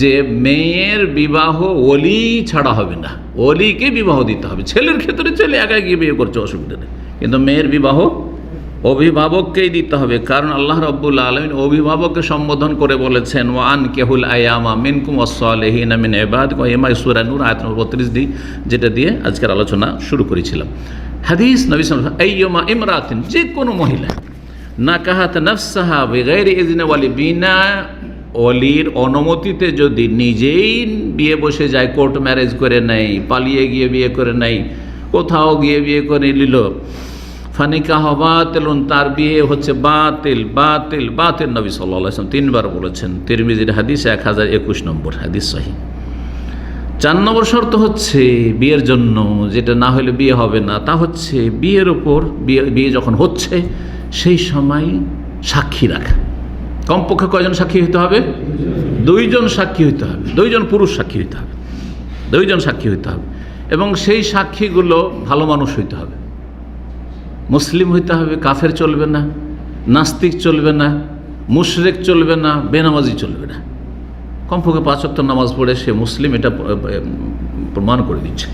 Speaker 1: যে মেয়ের বিবাহ ওলি ছাড়া হবে না, ওলিকে বিবাহ দিতে হবে। ছেলের ক্ষেত্রে ছেলে একা গিয়ে বিয়ে করছে, অসুবিধা নেই, কিন্তু মেয়ের বিবাহ অভিভাবককেই দিতে হবে। কারণ আল্লাহ রাব্বুল আলামিন অভিভাবককে সম্বোধন করে বলেছেন, ওয়া আনকিহুল আয়ামা মিনকুম ওয়াস-সালিহিনা মিন ইবাদিকুম, সূরা নূর আয়াত নম্বর 32 যেটা দিয়ে আজকের আলোচনা শুরু করেছিলাম। হাদিস নবী সাল্লাল্লাহু আলাইহি ওয়াসাল্লাম, আইয়ুমা ইমরাতিন, যে কোনো মহিলা নাকাহাত নাফসাহা বিগাইরি ইজনি ওয়ালি, বিনা ওলির অনুমতিতে যদি নিজেই বিয়ে বসে যায়, কোর্ট ম্যারেজ করে নেয়, পালিয়ে গিয়ে বিয়ে করে নেয়, কোথাও গিয়ে বিয়ে করে নিল, ফানিকাহ বাতিলুন, তার বিয়ে হচ্ছে বাতিল বাতিল বাতিল। নবী সাল্লাল্লাহু আলাইহি ওয়াসাল্লাম 3 বার বলেছেন। তিরমিজির হাদিস 1021 নম্বর হাদিস সহিহ। 4 নম্বর শর্ত হচ্ছে বিয়ের জন্য, যেটা না হলে বিয়ে হবে না, তা হচ্ছে বিয়ের ওপর বিয়ে যখন হচ্ছে সেই সময় সাক্ষী রাখা। কমপক্ষে কয়জন সাক্ষী হতে হবে? 2 জন সাক্ষী হতে হবে, 2 জন পুরুষ সাক্ষী হতে হবে, 2 জন সাক্ষী হতে হবে। এবং সেই সাক্ষীগুলো ভালো মানুষ হইতে হবে, মুসলিম হইতে হবে, কাফের চলবে না, নাস্তিক চলবে না, মুশরিক চলবে না, বেনামাজি চলবে না। কমপক্ষে 5 ওয়াক্ত নামাজ পড়ে সে মুসলিম, এটা প্রমাণ করে দিচ্ছে।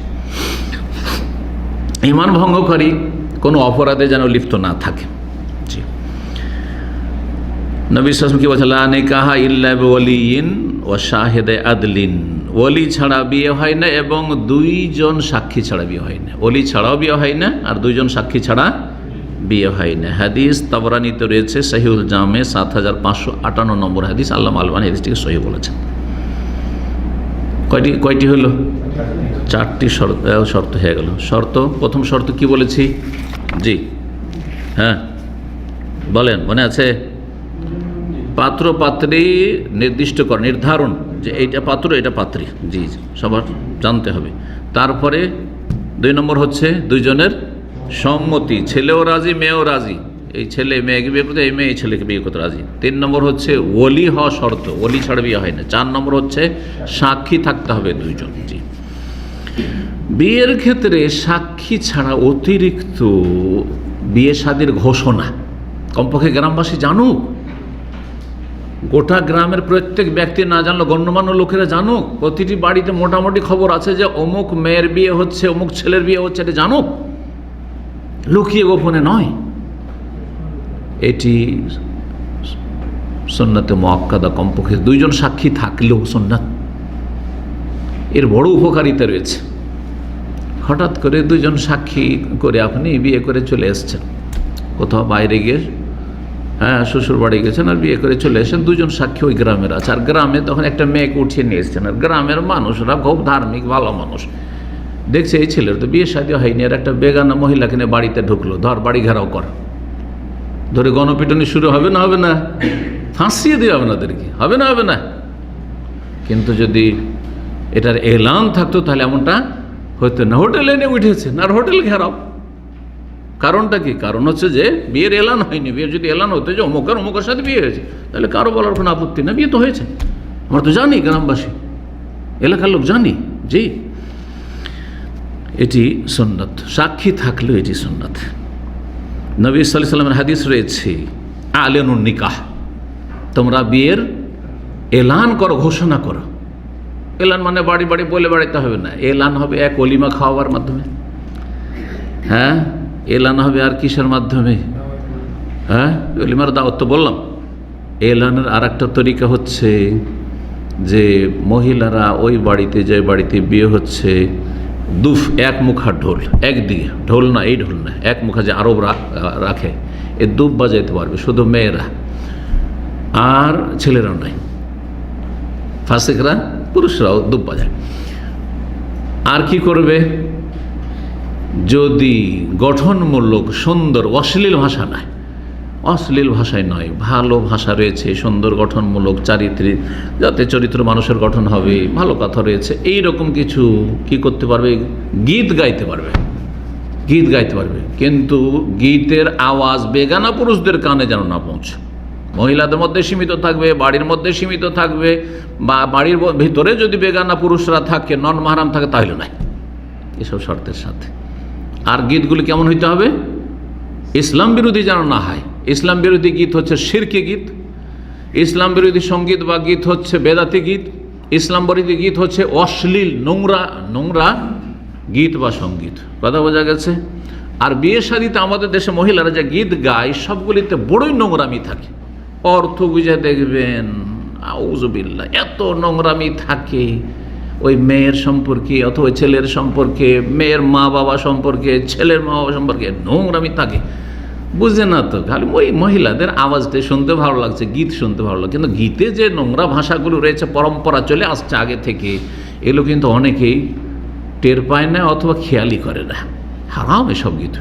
Speaker 1: ঈমান ভঙ্গকারী কোনো অপরাধে যেন লিপ্ত না থাকে। জি, নবী সাল্লাল্লাহু আলাইহি ওয়াসাল্লাম কি বলেছেন? লা নিকাহা ইল্লা বিওয়ালিয়িন ওয়া শাহিদে আদলিন। ওলি ছাড়া বিয়ে হয় না এবং 2 জন সাক্ষী ছাড়া বিয়ে হয় না। ওলি ছাড়াও বিয়ে হয় না আর 2 জন সাক্ষী ছাড়া বিয়ে হয় না। হাদিস তাবরানীতে রয়েছে, সহিহুল জামে 7558 নম্বর হাদিস। আল্লামা আলবানী হাদিসটিকে সহিহ বলেছেন। কয়টি হলো? 4টি শর্ত হয়ে গেল। প্রথম শর্ত কি বলেছি? জি হ্যাঁ বলেন, মনে আছে? পাত্র পাত্রী নির্দিষ্ট কর, নির্ধারণ যে এইটা পাত্র এটা পাত্রী, জি সবার জানতে হবে। তারপরে 2 নম্বর হচ্ছে 2 জনের সম্মতি, ছেলেও রাজি মেয়েও রাজি, এই ছেলে মেয়েকে বিয়ে করতে, এই মেয়ে এই ছেলেকে বিয়ে করতে রাজি। 3 নম্বর হচ্ছে ওলি হওয়া শর্ত, ওলি ছাড়া বিয়ে হয় না। 4 নম্বর হচ্ছে সাক্ষী থাকতে হবে 2 জন। জি, বিয়ের ক্ষেত্রে সাক্ষী ছাড়া অতিরিক্ত বিয়ে শাদীর ঘোষণা কমপক্ষে গ্রামবাসী জানুক, গোটা গ্রামের প্রত্যেক ব্যক্তি না জানলেও গণ্যমান্য লোকেরা জানুক, প্রতিটি বাড়িতে মোটামুটি খবর আছে যে অমুক মেয়ের বিয়ে হচ্ছে, অমুক ছেলের বিয়ে হচ্ছে, এটা জানুক, লুকিয়ে গোপনে নয়। এটি সুন্নাতে মুআক্কাদা, কমপক্ষে 2 জন সাক্ষী থাকলেও সুন্নাত। এর বড় উপকারিতা রয়েছে। হঠাৎ করে 2 জন সাক্ষী করে আপনি বিয়ে করে চলে এসছেন, কোথাও বাইরে গিয়ে, হ্যাঁ শ্বশুর বাড়ি গেছেন আর বিয়ে করে চলে এসেছেন, 2 জন সাক্ষী ওই গ্রামের আছে। আর গ্রামে তখন একটা মেয়েকে উঠিয়ে নিয়ে এসছেন, আর গ্রামের মানুষরা খুব ধার্মিক ভালো মানুষ, দেখছে এই ছেলের তো বিয়ে শাদী হয়নি, আর একটা বেগানা মহিলাকে নিয়ে বাড়িতে ঢুকলো, ধর বাড়ি ঘেরাও কর, ধরে গণপিটনি শুরু হবে না? হবে না? ফাঁসিয়ে দেবে আপনাদেরকে, হবে না? হবে না? কিন্তু যদি এটার এলান থাকতো তাহলে এমনটা হতো না। হোটেলে নিয়ে উঠেছে আর হোটেল ঘেরাও, কারণটা কি? কারণ হচ্ছে যে বিয়ের এলান হয়নি। বিয়ের যদি এলান হতো যে অমুকের সাথে বিয়ে হয়েছে, তাহলে কারো বলার কোনো আপত্তি না, বিয়ে তো হয়েছে, আমরা তো জানি, গ্রামবাসী এলাকার লোক জানি। জি, এটি সুন্নাত, সাক্ষী থাকলেও এটি সুন্নাত। নবী সাল্লাল্লাহু আলাইহি ওয়াসাল্লামের হাদিস রয়েছে, আলেনুন নিকাহ, তোমরা বিয়ের এলান করো, ঘোষণা করো। এলান মানে বাড়ি বাড়ি বলে বেড়াতে হবে না, এলান হবে এক ওলিমা খাওয়াবার মাধ্যমে। হ্যাঁ, এলান হবে আর কিসের মাধ্যমে? হ্যাঁ, ওলিমার দাওয়াত তো বললাম। এলানের আর একটা তরিকা হচ্ছে যে মহিলারা ওই বাড়িতে, যে বাড়িতে বিয়ে হচ্ছে, দুফ, 1 মুখা ঢোল, একদিকে ঢোল না, এই ঢোল না, 1 মুখা যে আরবরা রাখে, এ দুফ বাজাইতে পারবে শুধু মেয়েরা, আর ছেলেরাও নাই, ফাসিকরা পুরুষরাও দুফ বাজায়। আর কি করবে? যদি গঠনমূলক সুন্দর, অশ্লীল ভাষা নয়, অশ্লীল ভাষায় নয়, ভালো ভাষা রয়েছে, সুন্দর গঠনমূলক, চারিত্রিক, যাতে চরিত্র মানুষের গঠন হবে, ভালো কথা রয়েছে, এই রকম কিছু কি করতে পারবে? গীত গাইতে পারবে, গীত গাইতে পারবে, কিন্তু গীতের আওয়াজ বেগানা পুরুষদের কানে যেন না পৌঁছে। মহিলাদের মধ্যে সীমিত থাকবে, বাড়ির মধ্যে সীমিত থাকবে, বা বাড়ির ভিতরে যদি বেগানা পুরুষরা থাকে, নন মাহরাম থাকে, তাহলে নাই, এসব শর্তের সাথে। আর গীতগুলি কেমন হইতে হবে? ইসলাম বিরোধী যেন না হয়। ইসলাম বিরোধী গীত হচ্ছে শিরকি গীত, ইসলাম বিরোধী সঙ্গীত বা গীত হচ্ছে বেদাতি গীত, ইসলাম বিরোধী গীত হচ্ছে অশ্লীল নোংরা গীত বা সঙ্গীত। কথা বোঝা গেছে? আর বিয়ে শাদীতে আমাদের দেশে মহিলারা যে গীত গায়, সবগুলিতে বড়ই নোংরামি থাকে। অর্থ বুঝে দেখবেন, আউযুবিল্লাহ, এত নোংরামি থাকে ওই মেয়ের সম্পর্কে অথবা ছেলের সম্পর্কে, মেয়ের মা বাবা সম্পর্কে, ছেলের মা বাবা সম্পর্কে নোংরামি থাকে। বুঝে না তো, খালি ওই মহিলাদের আওয়াজটা শুনতে ভালো লাগছে, গীত শুনতে ভালো লাগছে, কিন্তু গীতে যে নোংরা ভাষাগুলো রয়েছে, পরম্পরা চলে আসছে আগে থেকে, এগুলো কিন্তু অনেকেই টের পায় না অথবা খেয়ালই করে না। হারাম এসব গীত,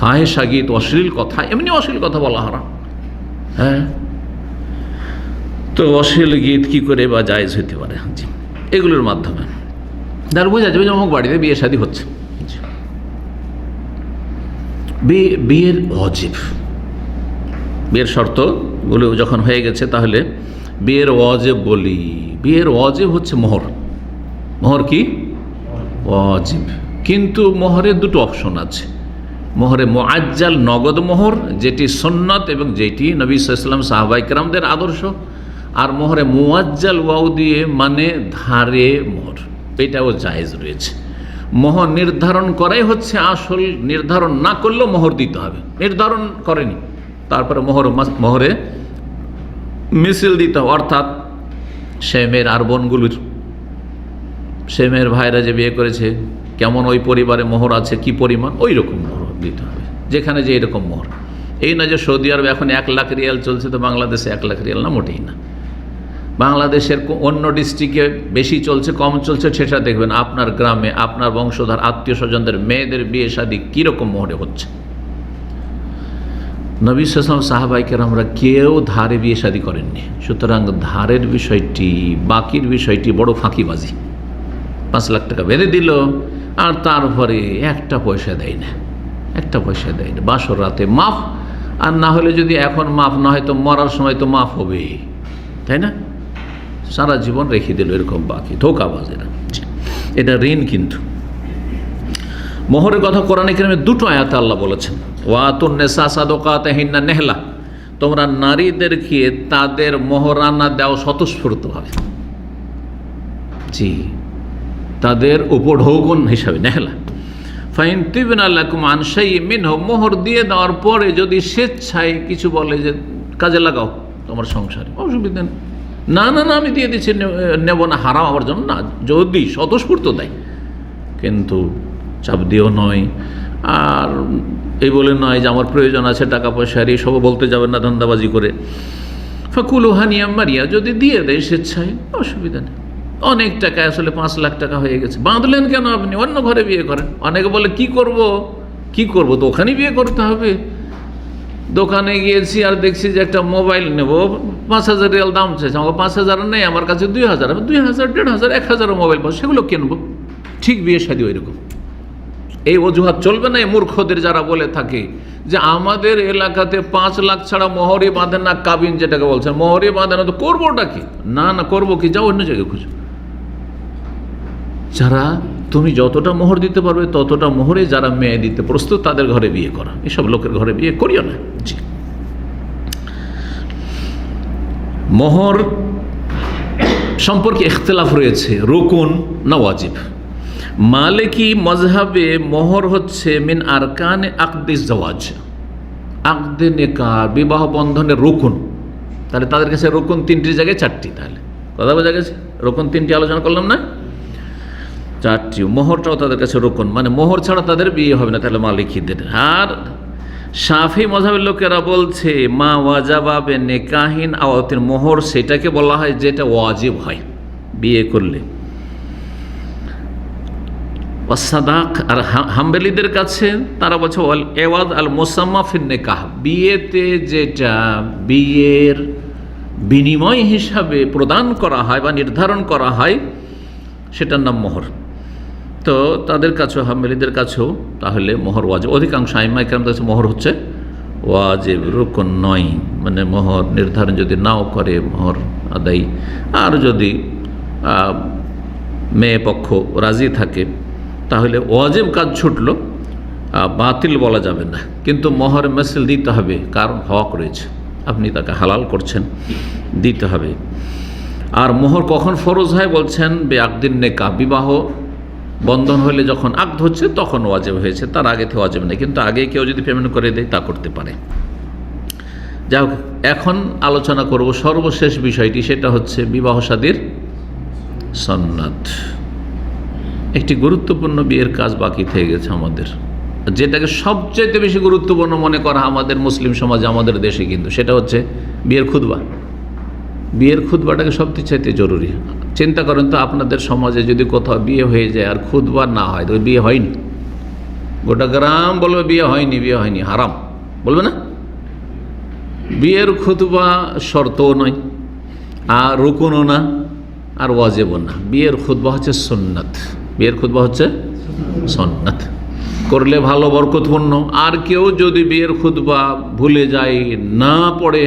Speaker 1: ফাহেসা গীত, অশ্লীল কথা, এমনি অশ্লীল কথা বলা হারাম। হ্যাঁ, তো অশ্লীল গীত কি করে বা জায়েজ হইতে পারে? জি, এগুলোর মাধ্যমে তার বোঝা যাবে যে অমুক বাড়িতে বিয়ে শাদী হচ্ছে। বিয়ের ওয়াজিব, বিয়ের শর্তগুলো যখন হয়ে গেছে তাহলে বিয়ের ওয়াজিব বলি। বিয়ের ওয়াজিব হচ্ছে মোহর। মোহর কি? ওয়াজিব। কিন্তু মোহরের দুটো অপশন আছে। মোহরে মুআজ্জাল নগদ মোহর, যেটি সুন্নাত এবং যেটি নবী সাল্লাল্লাহু আলাইহি ওয়াসাল্লাম সাহাবায়ে কেরামদের আদর্শ। আর মোহরে মুআজ্জাল ওয়াও দিয়ে মানে ধারে মোহর, এটাও জায়েজ রয়েছে। মোহর নির্ধারণ করাই হচ্ছে আসল, নির্ধারণ না করলেও মোহর দিতে হবে। নির্ধারণ করেনি তারপরে মোহরে মিছিল দিতে হবে, অর্থাৎ সে মেয়ের আর বোনগুলির, সে মেয়ের ভাইরা যে বিয়ে করেছে কেমন ওই পরিবারে মোহর আছে, কি পরিমাণ, ওই রকম মোহর দিতে হবে, যেখানে যে এরকম মোহর। এই না যে সৌদি আরবে এখন 1 লাখ রিয়াল চলছে তো বাংলাদেশে 1 লাখ রিয়াল না, মোটেই না। বাংলাদেশের অন্য ডিস্ট্রিক্টে বেশি চলছে কম চলছে সেটা দেখবেন। আপনার গ্রামে আপনার বংশধর আত্মীয় স্বজনদের মেয়েদের বিয়ে শাদী কীরকম মোহরে হচ্ছে। নবী সাল্লাল্লাহু আলাইহি ওয়াসাল্লাম সাহাবায়ে কেরামরা কেউ ধারে বিয়ে শাদী করেননি। সুতরাং ধারের বিষয়টি, বাকির বিষয়টি বড় ফাঁকিবাজি। 5 লাখ টাকা বেঁধে দিল আর তারপরে একটা পয়সা দেয় না, একটা পয়সা দেয় না। বাসর রাতে মাফ, আর না হলে যদি এখন মাফ না হয় তো মরার সময় তো মাফ হবে, তাই না? সারা জীবন রেখে দিল এরকম বাকি, ধোঁকাবাজ এরা। এটা ঋণ। কিন্তু মোহরের কথা কোরআনে কারিমে 2টো আয়াতে আল্লাহ বলেছেন, ওয়াতুন নিসা সাদাকাতিহিন্না নেহলা, তোমরা নারীদেরকে তাদের মোহরানা দাও স্বতঃস্ফূর্তভাবে। জি, তাদের উপঢৌকন হিসাবে নেহলা। ফাইন তিবনা লাকুম আন শাইইন মিনহু, মোহর দিয়ে দেওয়ার পরে যদি স্বেচ্ছায় কিছু বলে যে কাজে লাগাও তোমার সংসারে, অসুবিধা নেই, না না না আমি দিয়ে দিচ্ছি, নেব না, হারাম আমার জন্য না, যদি স্বতঃস্ফূর্ত দেয়। কিন্তু চাপ দিয়েও নয়, আর এই বলে নয় যে আমার প্রয়োজন আছে টাকা পয়সার, এই সব বলতে যাবেন না ধান্দাবাজি করে। ফাকুলু হানিয়া মারিয়া, যদি দিয়ে দেয় স্বেচ্ছায় অসুবিধা নেই। অনেক টাকা, আসলে 5 লাখ টাকা হয়ে গেছে, বাঁধলেন কেন আপনি? অন্য ঘরে বিয়ে করেন। অনেকে বলে কি করব, তো ওখানে বিয়ে করতে হবে। দোকানে গিয়েছি আর দেখছি যে একটা মোবাইল নেব, 5,000 রিয়াল দাম চাইছে, আমার 5,000 নেই, আমার কাছে 2,000, 2,000, 1,500, 1,000 মোবাইল পাবো, সেগুলো কিনবো। ঠিক বিয়ে শাদী ওই রকম। এই অজুহাত চলবে না। এই মূর্খদের যারা বলে থাকে যে আমাদের এলাকাতে 5 লাখ ছাড়া মোহরই বাঁধে না, কাবিন যেটাকে বলছেন, মোহরই বাঁধে না, তো করবোটা কি? না না, করবো কি, যাও অন্য জায়গায় খুঁজো। যারা, তুমি যতটা মোহর দিতে পারবে ততটা মোহরে যারা মেয়ে দিতে প্রস্তুত তাদের ঘরে বিয়ে করা, এসব লোকের ঘরে বিয়ে করিও না। জি, মোহর সম্পর্কে ইখতিলাফ রয়েছে, রুকুন না ওয়াজিব। মালিকি মযহাবে মোহর হচ্ছে মিন আরকানে আকদিস জাওয়াজ, আকদে নিকাহ, বিবাহ বন্ধনের রুকুন। তাহলে তাদের কাছে রুকুন 3টির জায়গায় 4টি। তাহলে কথা বোঝা গেছে? রুকুন 3টি আলোচনা করলাম না, 4টি। মোহরটাও তাদের কাছে রুকুন, মানে মোহর ছাড়া তাদের বিয়ে হবে না। তাহলে মালিকিদের। আর শাফি মযহাবের লোকেরা বলছে মা ওয়াজাবা বে নিকাহিন আওয়াতিন, মোহর সেটাকে বলা হয় যেটা ওয়াজিব হয় বিয়ে করলে। সাদাক। আর হাম্বলীদের কাছে তারা বলছে ওয়াল এওয়াজ আল মুসাম্মা ফিন নিকাহ, বিয়েতে যেটা বিয়ের বিনিময় হিসাবে প্রদান করা হয় বা নির্ধারণ করা হয় সেটার নাম মোহর। তো তাদের কাছেও, হাম্বলীদের কাছেও তাহলে মোহর ওয়াজিব। অধিকাংশ আইম্মায়ে কেরামদের কাছে মোহর হচ্ছে ওয়াজিব, রুকন নয়। মানে মোহর নির্ধারণ যদি নাও করে মোহর আদায়, আর যদি মেয়ে পক্ষ রাজি থাকে তাহলে ওয়াজিব কাজ ছুটলো, বাতিল বলা যাবে না। কিন্তু মোহর মিছিল দিতে হবে, কারণ হক রয়েছে, আপনি তাকে হালাল করছেন, দিতে হবে। আর মোহর কখন ফরজ হয় বলছেন বেআকদিন নিকাহ, বিবাহ বন্ধন হলে যখন আকদ হচ্ছে তখন ওয়াজিব হয়েছে, তার আগে থেকে ওয়াজিব নেই। কিন্তু আগে কেউ যদি পেমেন্ট করে দেয় তা করতে পারে। যাই হোক, এখন আলোচনা করব সর্বশেষ বিষয়টি, সেটা হচ্ছে বিবাহ শাদীর সুন্নাত। একটি গুরুত্বপূর্ণ বিয়ের কাজ বাকি থেকে গেছে আমাদের, যেটাকে সবচেয়ে বেশি গুরুত্বপূর্ণ মনে করা আমাদের মুসলিম সমাজে, আমাদের দেশে, কিন্তু সেটা হচ্ছে বিয়ের খুতবা। বিয়ের খুতবাটাকে সবচেয়ে চাইতে জরুরি। চিন্তা করেন তো, আপনাদের সমাজে যদি কোথাও বিয়ে হয়ে যায় আর খুতবা না হয় তো বিয়ে হয়নি। গোটা গ্রাম বলবে বিয়ে হয়নি, বিয়ে হয়নি, হারাম বলবে না? বিয়ের খুতবা শর্তও নয়, আর রুকুনও না, আর ওয়াজিবও না। বিয়ের খুতবা হচ্ছে সুন্নাত। বিয়ের খুতবা হচ্ছে সুন্নাত, করলে ভালো, বরকতপূর্ণ। আর কেউ যদি বিয়ের খুতবা ভুলে যায়, না পড়ে,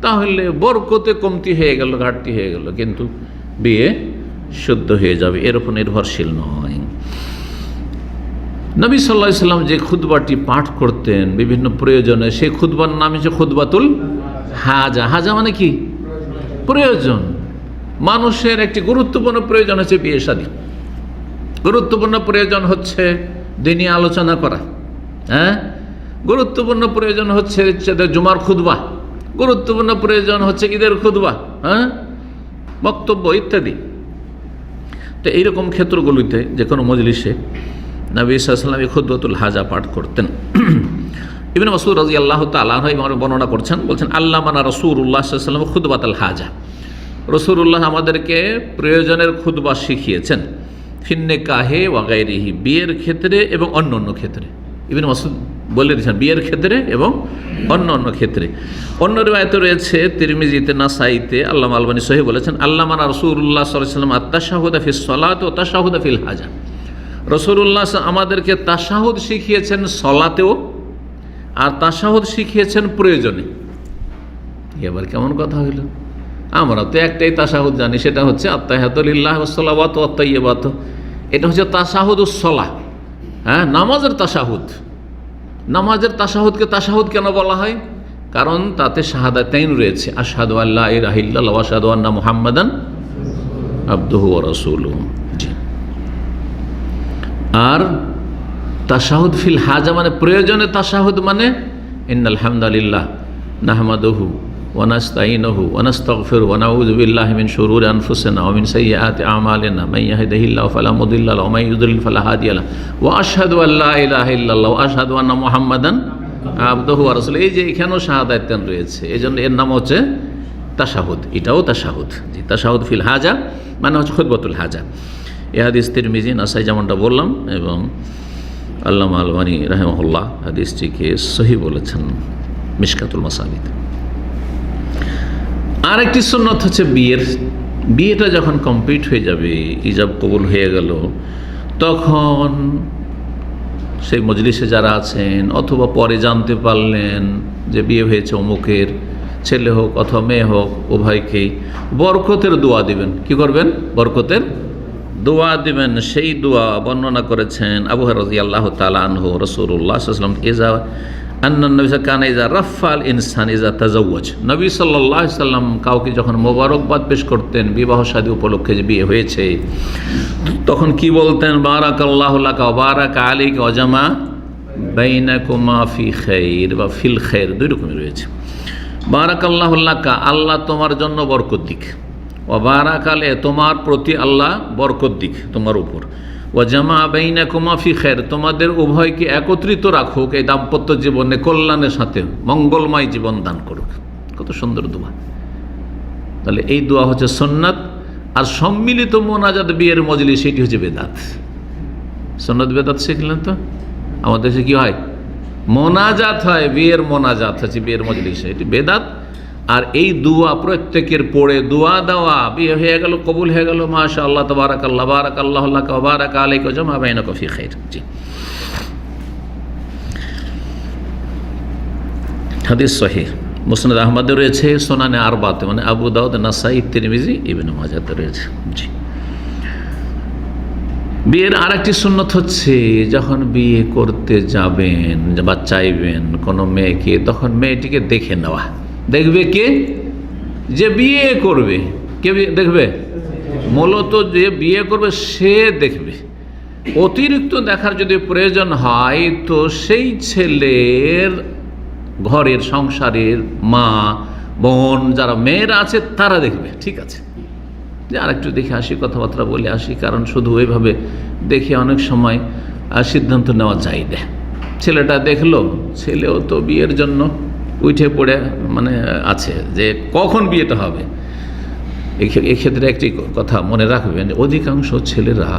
Speaker 1: তাহলে বরকতে কমতি হয়ে গেল, ঘাটতি হয়ে গেল, কিন্তু বিয়ে শুদ্ধ হয়ে যাবে, এর উপর নির্ভরশীল নয়। নবী সাল্লাল্লাহু আলাইহি সাল্লাম যে খুতবাটি পাঠ করতেন বিভিন্ন প্রয়োজনে, সেই খুতবার নাম হচ্ছে খুতবাতুল হাজা। হাজা মানে কি? প্রয়োজন। মানুষের একটি গুরুত্বপূর্ণ প্রয়োজন হচ্ছে বিয়ে শাদী, গুরুত্বপূর্ণ প্রয়োজন হচ্ছে দিনী আলোচনা করা, হ্যাঁ, গুরুত্বপূর্ণ প্রয়োজন হচ্ছে জুমার খুতবা, গুরুত্বপূর্ণ প্রয়োজন হচ্ছে ঈদের খুতবা, হ্যাঁ, বক্তব্য ইত্যাদি। তো এইরকম ক্ষেত্রগুলিতে যে কোনো মজলিসে নবী সাল্লাল্লাহু আলাইহি ওয়াসাল্লাম খুতবাতুল হাজা পাঠ করতেন। ইবনে মাসউদ রাদিয়াল্লাহু তাআলা আনহু বর্ণনা করছেন, বলছেন আল্লামানা রাসূলুল্লাহ সাল্লাল্লাহু আলাইহি ওয়াসাল্লাম খুতবাতুল হাজা। রাসূলুল্লাহ আমাদেরকে প্রয়োজনের খুতবা শিখিয়েছেন, ফিন্নে কাহে ওয়া গায়রিহি, বিয়ের ক্ষেত্রে এবং অন্য অন্য ক্ষেত্রে। ইবনে মাসউদ বলে দিয়েছেন বিয়ের ক্ষেত্রে এবং অন্য অন্য ক্ষেত্রে। অন্য রিওয়ায়াতে রয়েছে তিরমিজিতে, নাসাইতে, আল্লামা আলবানী সহিহ বলেছেন আল্লামানা রাসূলুল্লাহ সাল্লাল্লাহু আলাইহি ওয়াসাল্লাম আত-তাশাহুদা ফিস সালাত ওয়া তাশাহুদা ফিল হাজা। রাসূলুল্লাহ আমাদেরকে তাশাহুদ শিখিয়েছেন সলাতেও, আর তাশাহুদ শিখিয়েছেন প্রয়োজনে। এবার কেমন কথা হইল? আমরা তো একটাই তাশাহুদ জানি, সেটা হচ্ছে আত্তাহিয়াতু লিল্লাহি ওয়াস সালাওয়াতু ওয়াত তাইয়্যিবাতু। এটা হচ্ছে তাশাহুদুস সালাহ, হ্যাঁ, নামাজের তাশাহুদ। নামাজের তাশাহুদকে তাশাহুদ কেন বলা হয়? কারণ তাতে শাহাদাতাইন রয়েছে, আশহাদু আল্লা ইলাহা ইল্লাল্লাহ ওয়া আশহাদু আন্না মুহাম্মাদান আবদুহু ওয়া রাসূলুহু। আর তাশাহুদ ফিল হাজা মানে প্রয়োজনে তাশাহুদ, মানে ইন্নাল হামদালিল্লাহ নাহমাদুহু ওয়া নাস্তাঈনুহু ওয়া নাস্তাগফিরুহু ওয়া নাউযু বিল্লাহি মিন শুরুরি আনফুসিনা ওয়া মিন সাইয়্যাতি আমালিনা মান ইয়াহদিহিল্লাহু ফালা মুদিল্লা লাহু ওয়া মান ইউদ্লিল ফালা হাদিয়া লাহু ওয়া আশহাদু আল্লা ইলাহা ইল্লাল্লাহ ওয়া আশহাদু আন্না মুহাম্মাদান আবদুহু ওয়া রাসূলুহু। এই যে এখানেও শাহাদাতান রয়েছে, এজন্য এর নাম হচ্ছে তাশাহুদ, এটাও তাশাহুদ। জি, তাশাহুদ ফিল হাজা মানে হচ্ছে খুতবাতুল হাজা। এ হাদিস তিরমিজি, নাসাই যেমনটা বললাম, এবং আল্লামা আলবানী রাহিমাহুল্লাহ হাদিসটিকে সহিহ বলেছেন মিশকাতুল মাসাবিদ। আর একটি সুন্নত হচ্ছে বিয়েটা যখন কমপ্লিট হয়ে যাবে, ইজাব কবুল হয়ে গেল, তখন সেই মজলিসে যারা আছেন অথবা পরে জানতে পারলেন যে বিয়ে হয়েছে অমুকের, ছেলে হোক অথবা মেয়ে হোক, উভয়কেই বরকতের দোয়া দিবেন। কি করবেন? বরকতের দোয়া দিবেন। সেই দোয়া বর্ণনা করেছেন আবু হুরায়রা রাদিয়াল্লাহু তাআলা আনহু, রাসূলুল্লাহ সাল্লাল্লাহু আলাইহি ওয়াসাল্লাম নবী সাল্লাল্লাহু আলাইহি ওয়াসাল্লাম কাউকে যখন মোবারকবাদ পেশ করতেন বিবাহ শাদী উপলক্ষে যে বিয়ে হয়েছে, তখন কি বলতেন? বারাকাল্লাহু লাকা ওয়া বারাকা আলাইকা ওয়া জামা বাইনাকুমা ফি খাইর বা ফিল খাইর, দুই রকমই রয়েছে। বারাকাল্লাহু লাকা, আল্লাহ তোমার জন্য বরকত দিক, ওয়া বারাকা আলাইকা, তোমার প্রতি আল্লাহ বরকত দিক তোমার উপর, ওয়া জামা বাইনাকুমা ফি খাইর, তোমাদের উভয়কে একত্রিত রাখুক এই দাম্পত্য জীবনে কল্যাণের সাথে, মঙ্গলময় জীবন দান করুক। কত সুন্দর দোয়া! তাহলে এই দোয়া হচ্ছে সুন্নাত। আর সম্মিলিত মোনাজাত বিয়ের মজলিস, সেটি হচ্ছে বেদাত। সুন্নাত বেদাত শিখলেন তো? আমাদের দেশে কি হয়? মোনাজাত হয়, বিয়ের মোনাজাত হচ্ছে বিয়ের মজলিসে, এটি বেদাত। আর এই দোয়া প্রত্যেকের পড়ে দোয়া দেওয়া, বিয়ে হয়ে গেল, কবুল হয়ে গেল, মাশাআল্লাহ তাবারাকাল্লাহ, বারাকাল্লাহু লাকা ওয়া বারাকা আলাইকা ওয়া জামা বাইনাকুম ফি খাইর। জি, হাদিস সহিহ, মুসনাদ আহমদে রয়েছে, সুনানে আরবাতে মানে আবু দাউদ, নাসাই, তিরমিজি, ইবনে মাজাহতে রয়েছে। জি, বিয়ের আরেকটি সুন্নত হচ্ছে যখন বিয়ে করতে যাবেন বা চাইবেন কোনো মেয়েকে, তখন মেয়েটিকে দেখে নেওয়া। দেখবে কে? যে বিয়ে করবে। কে দেখবে? মূলত যে বিয়ে করবে সে দেখবে। অতিরিক্ত দেখার যদি প্রয়োজন হয় তো সেই ছেলের ঘরের সংসারের মা, বোন, যারা মেয়েরা আছে তারা দেখবে। ঠিক আছে, যে আর একটু দেখে আসি, কথাবার্তা বলে আসি, কারণ শুধু ওইভাবে দেখে অনেক সময় সিদ্ধান্ত নেওয়া যায় না। ছেলেটা দেখলো, ছেলেও তো বিয়ের জন্য উঠে পড়ে মানে আছে যে কখন বিয়েটা হবে। এক্ষেত্রে একটি কথা মনে রাখবেন, অধিকাংশ ছেলেরা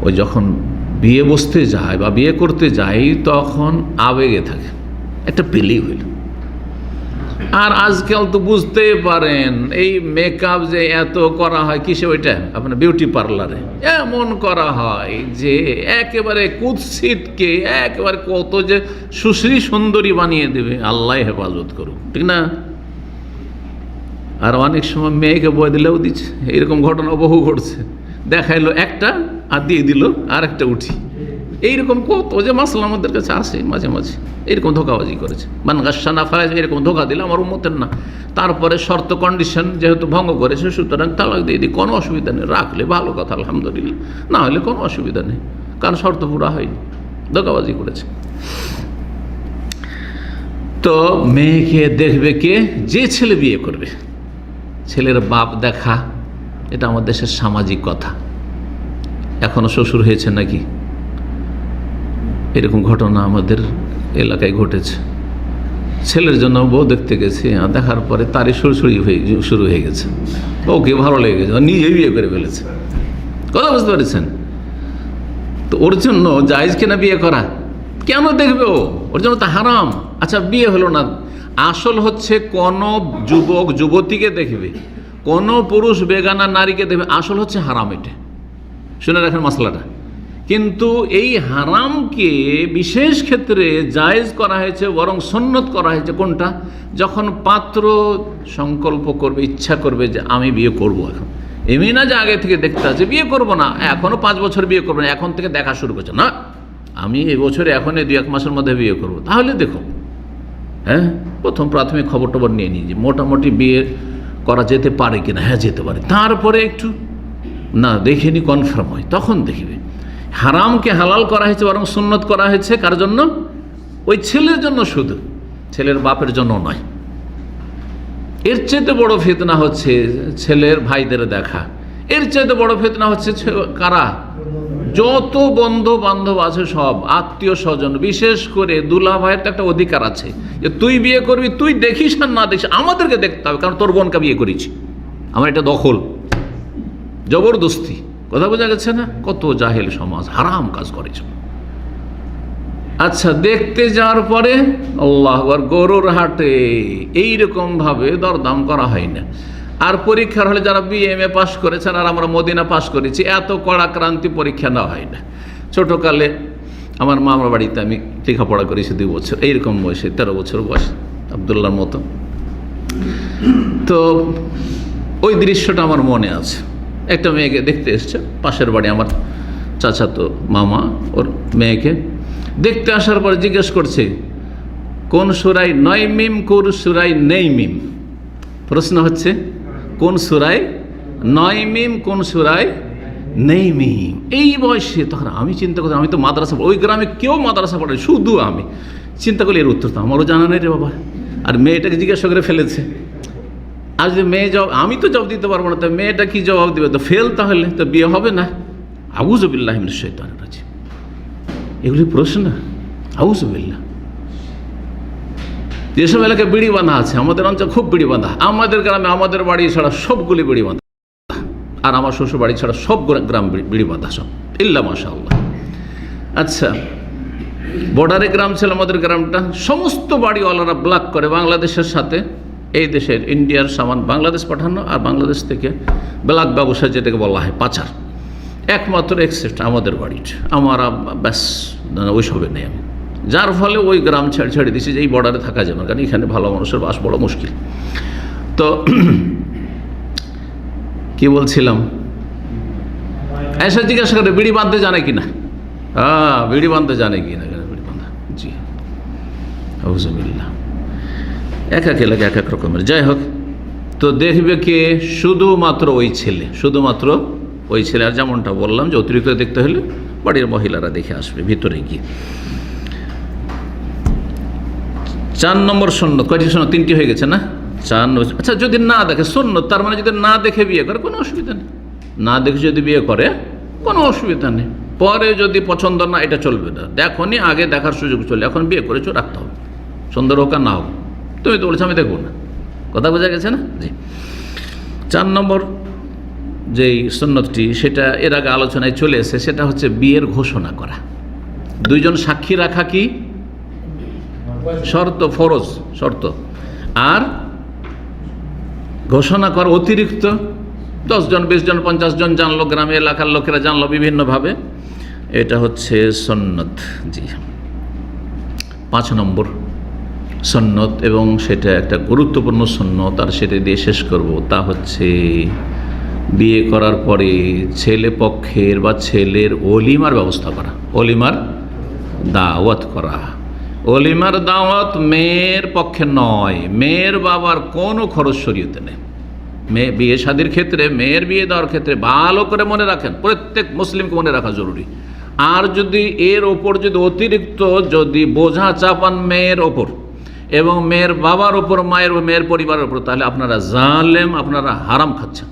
Speaker 1: ওই যখন বিয়ে বসতে যায় বা বিয়ে করতে যায় তখন আবেগে থাকে, একটা পেলেই হইল, আর আজকাল তো বুঝতেই পারেন এই মেকআপ যে এত করা হয় কিসে, ওইটা আপনার বিউটি পার্লারে এমন করা হয় যে একেবারে কুৎসিতকে একেবারে কত যে সুশ্রী সুন্দরী বানিয়ে দেবে, আল্লাহ হেফাজত করুক, ঠিক না? আর অনেক সময় মেয়েকে বয়ে দিলেও দিচ্ছে, এইরকম ঘটনা বহু ঘটছে। দেখাইলো একটা আর দিয়ে দিল আর একটা উঠি, এইরকম কত যে মাসলা আমাদের কাছে আসে মাঝে মাঝে, এরকম ধোকাবাজি করেছে। মান গাসসানা ফালাইজ, এরকম ধোকা দিলে আমার উম্মতের না। তারপরে শর্ত কন্ডিশন যেহেতু ভঙ্গ করেছে, সুতরাং তালাক দিয়ে দিই, কোনো অসুবিধা নেই, রাখলে ভালো কথা আলহামদুলিল্লাহ, না হলে কোনো অসুবিধা নেই, কারণ শর্ত পুরা হয়নি, ধোকাবাজি করেছে। তো মেয়েকে দেখবে কে? যে ছেলে বিয়ে করবে, ছেলের বাপ দেখা, এটা আমাদের দেশের সামাজিক কথা। এখনো শ্বশুর হয়েছে নাকি, এরকম ঘটনা আমাদের এলাকায় ঘটেছে। ছেলের জন্য বউ দেখতে গেছে, দেখার পরে তারই সুরসুরি শুরু হয়ে গেছে, ওকে ভালো লেগে গেছে, নিজে বিয়ে করে ফেলেছে। কথা বুঝতে পেরেছেন? তো ওর জন্য জায়েজ কিনা বিয়ে করা? কেন দেখবে ও? ওর জন্য তো হারাম। আচ্ছা, বিয়ে হলো না, আসল হচ্ছে কোন যুবক যুবতীকে দেখবে, কোন পুরুষ বেগানা নারীকে দেখবে, আসল হচ্ছে হারাম। এটা শুনে রাখেন মশলাটা। কিন্তু এই হারামকে বিশেষ ক্ষেত্রে জায়েজ করা হয়েছে, বরং সুন্নত করা হয়েছে। কোনটা? যখন পাত্র সংকল্প করবে, ইচ্ছা করবে যে আমি বিয়ে করব। এখন এমনি না যে আগে থেকে দেখতে আছে বিয়ে করব না, এখনও 5 বছর বিয়ে করবো না, এখন থেকে দেখা শুরু করছে, না আমি এই বছরে এখনই 2-1 মাসের মধ্যে বিয়ে করব। তাহলে দেখো, হ্যাঁ, প্রথম প্রাথমিক খবর টবর নিয়ে নিই যে মোটামুটি বিয়ে করা যেতে পারে কিনা। হ্যাঁ, যেতে পারে। তারপরে একটু না দেখে নি, কনফার্ম হয়, তখন দেখবে। হারামকে হালাল করা হয়েছে, বরং সুন্নত করা হয়েছে কার জন্য? ওই ছেলের জন্য শুধু, ছেলের বাপের জন্য নয়। এর চাইতে বড় ফিতনা হচ্ছে ছেলের ভাইদের দেখা। এর চাইতে বড় ফিতনা হচ্ছে কারা? যত বন্ধু বান্ধব আছে, সব আত্মীয় স্বজন, বিশেষ করে দুলা ভাইয়ের তো একটা অধিকার আছে যে তুই বিয়ে করবি, তুই দেখিস আর না দেখিস, আমাদেরকে দেখতে হবে, কারণ তোর বোনকে বিয়ে করেছি, আমার এটা দখল, জবরদস্তি। কথা বোঝা গেছে না? কত জাহেল সমাজ হারাম কাজ করেছে। আচ্ছা, দেখতে যাওয়ার পরে আল্লাহ আকবার, গরুর হাটে এইরকম ভাবে দরদাম করা হয় না। আর পরীক্ষার হলে যারা BA পাস করেছেন, আর আমরা মদিনা পাস করেছি, এত কড়া ক্রান্তি পরীক্ষা নেওয়া হয় না। ছোটোকালে আমার মামার বাড়িতে আমি লেখাপড়া করেছি 2 বছর, এইরকম বয়সে 13 বছর বয়স, আবদুল্লাহর মতো। তো ওই দৃশ্যটা আমার মনে আছে। একটা মেয়েকে দেখতে এসছে, পাশের বাড়ি আমার চাচাতো মামা, ওর মেয়েকে দেখতে আসার পর জিজ্ঞেস করছে কোন সূরায় 9 মিম, কোন সূরায় নেই মিম। প্রশ্ন হচ্ছে কোন সূরায় 9 মিম, কোন সূরায় নেই মিম। এই বয়সে তখন আমি চিন্তা করতাম, আমি তো মাদ্রাসা, ওই গ্রামে কেউ মাদ্রাসা পড়ে, শুধু আমি চিন্তা করি এর উত্তর তো আমারও জানা নেই রে বাবা। আর মেয়েটাকে জিজ্ঞাসা করে ফেলেছে। আর যদি মেয়ে জবাব, আমি তো জবাব দিতে পারবো না, তো মেয়েটা কি জবাব দেবে? তো ফেল, তাহলে তো বিয়ে হবে না। আউযু বিল্লাহি মিনাশ শাইতানির রাজিম। এগুলি প্রশ্ন, আউযু বিল্লাহ। যেসব এলাকায় বিড়ি বাঁধা আছে, আমাদের অঞ্চল খুব বিড়ি বাঁধা, আমাদের গ্রামে আমাদের বাড়ি ছাড়া সবগুলি বিড়ি বাঁধা, আর আমার শ্বশুর বাড়ি ছাড়া সব গ্রাম বিড়ি বাঁধা, সব ইল্লা মাশাআল্লাহ। আচ্ছা, বর্ডারে গ্রাম ছিল আমাদের গ্রামটা, সমস্ত বাড়িওয়ালারা ব্লক করে বাংলাদেশের সাথে, এই দেশের ইন্ডিয়ার সামান বাংলাদেশ পাঠানো, আর বাংলাদেশ থেকে ব্ল্যাক ব্যবসা যেটাকে বলা হয় পাচার, একমাত্র এক্সেপ্ট আমাদের বাড়ির। আমার ব্যাস ওইসবে নেই আমি, যার ফলে ওই গ্রাম ছেড়ে দিয়েছি যে এই বর্ডারে থাকা যাবে না, কারণ এখানে ভালো মানুষের বাস বড় মুশকিল। তো কি বলছিলাম, এসে জিজ্ঞাসা করে বিড়ি বাঁধতে জানে কিনা। হ্যাঁ, বিড়ি বাঁধতে জানে কিনা, বিড়ি বাঁধা, জি আউযুবিল্লাহ। এক এক এলাকা এক এক রকমের। যাই হোক, তো দেখবে কে? শুধুমাত্র ওই ছেলে, শুধুমাত্র ওই ছেলে। আর যেমনটা বললাম যে অতিরিক্ত দেখতে হলে বাড়ির মহিলারা দেখে আসবে ভিতরে গিয়ে। 4 নম্বর সুন্নত। কয়টি সুন্নত? 3টি হয়ে গেছে না? 4। আচ্ছা, যদি না দেখে সুন্নত, তার মানে যদি না দেখে বিয়ে করে কোনো অসুবিধা নেই। না দেখে যদি বিয়ে করে কোনো অসুবিধা নেই। পরে যদি পছন্দ না, এটা চলবে না। দেখো নি, আগে দেখার সুযোগ চলে, এখন বিয়ে করেছো, রাখতে হবে, সুন্দর হোক আর না হোক। তুমি তো বলেছো আমি দেখবো না, কথা বোঝা গেছে না? জি। 4 নম্বর যেই সুন্নতটি, সেটা এর আগে আলোচনায় চলে এসে, সেটা হচ্ছে বিয়ের ঘোষণা করা। 2 জন সাক্ষী রাখা কি শর্ত? ফরজ শর্ত। আর ঘোষণা করা অতিরিক্ত 10 জন 20 জন 50 জন জানলো, গ্রামে এলাকার লোকেরা জানলো বিভিন্নভাবে, এটা হচ্ছে সুন্নত। জি, 5 নম্বর সুন্নত, এবং সেটা একটা গুরুত্বপূর্ণ সুন্নত, আর সেটা দিয়ে শেষ করব। তা হচ্ছে বিয়ে করার পরে ছেলে পক্ষের বা ছেলের ওলিমার ব্যবস্থা করা, ওলিমার দাওয়াত করা। ওলিমার দাওয়াত মেয়ের পক্ষে নয়, মেয়ের বাবার কোনো খরচ শরীয়তে নেই। মেয়ে বিয়ে শাদীর ক্ষেত্রে, মেয়ের বিয়ে দেওয়ার ক্ষেত্রে ভালো করে মনে রাখেন, প্রত্যেক মুসলিমকে মনে রাখা জরুরি। আর যদি এর ওপর যদি অতিরিক্ত যদি বোঝা চাপান মেয়ের ওপর এবং মেয়ের বাবার ওপর, মেয়ের পরিবারের ওপর, তাহলে আপনারা জালেম, আপনারা হারাম খাচ্ছেন।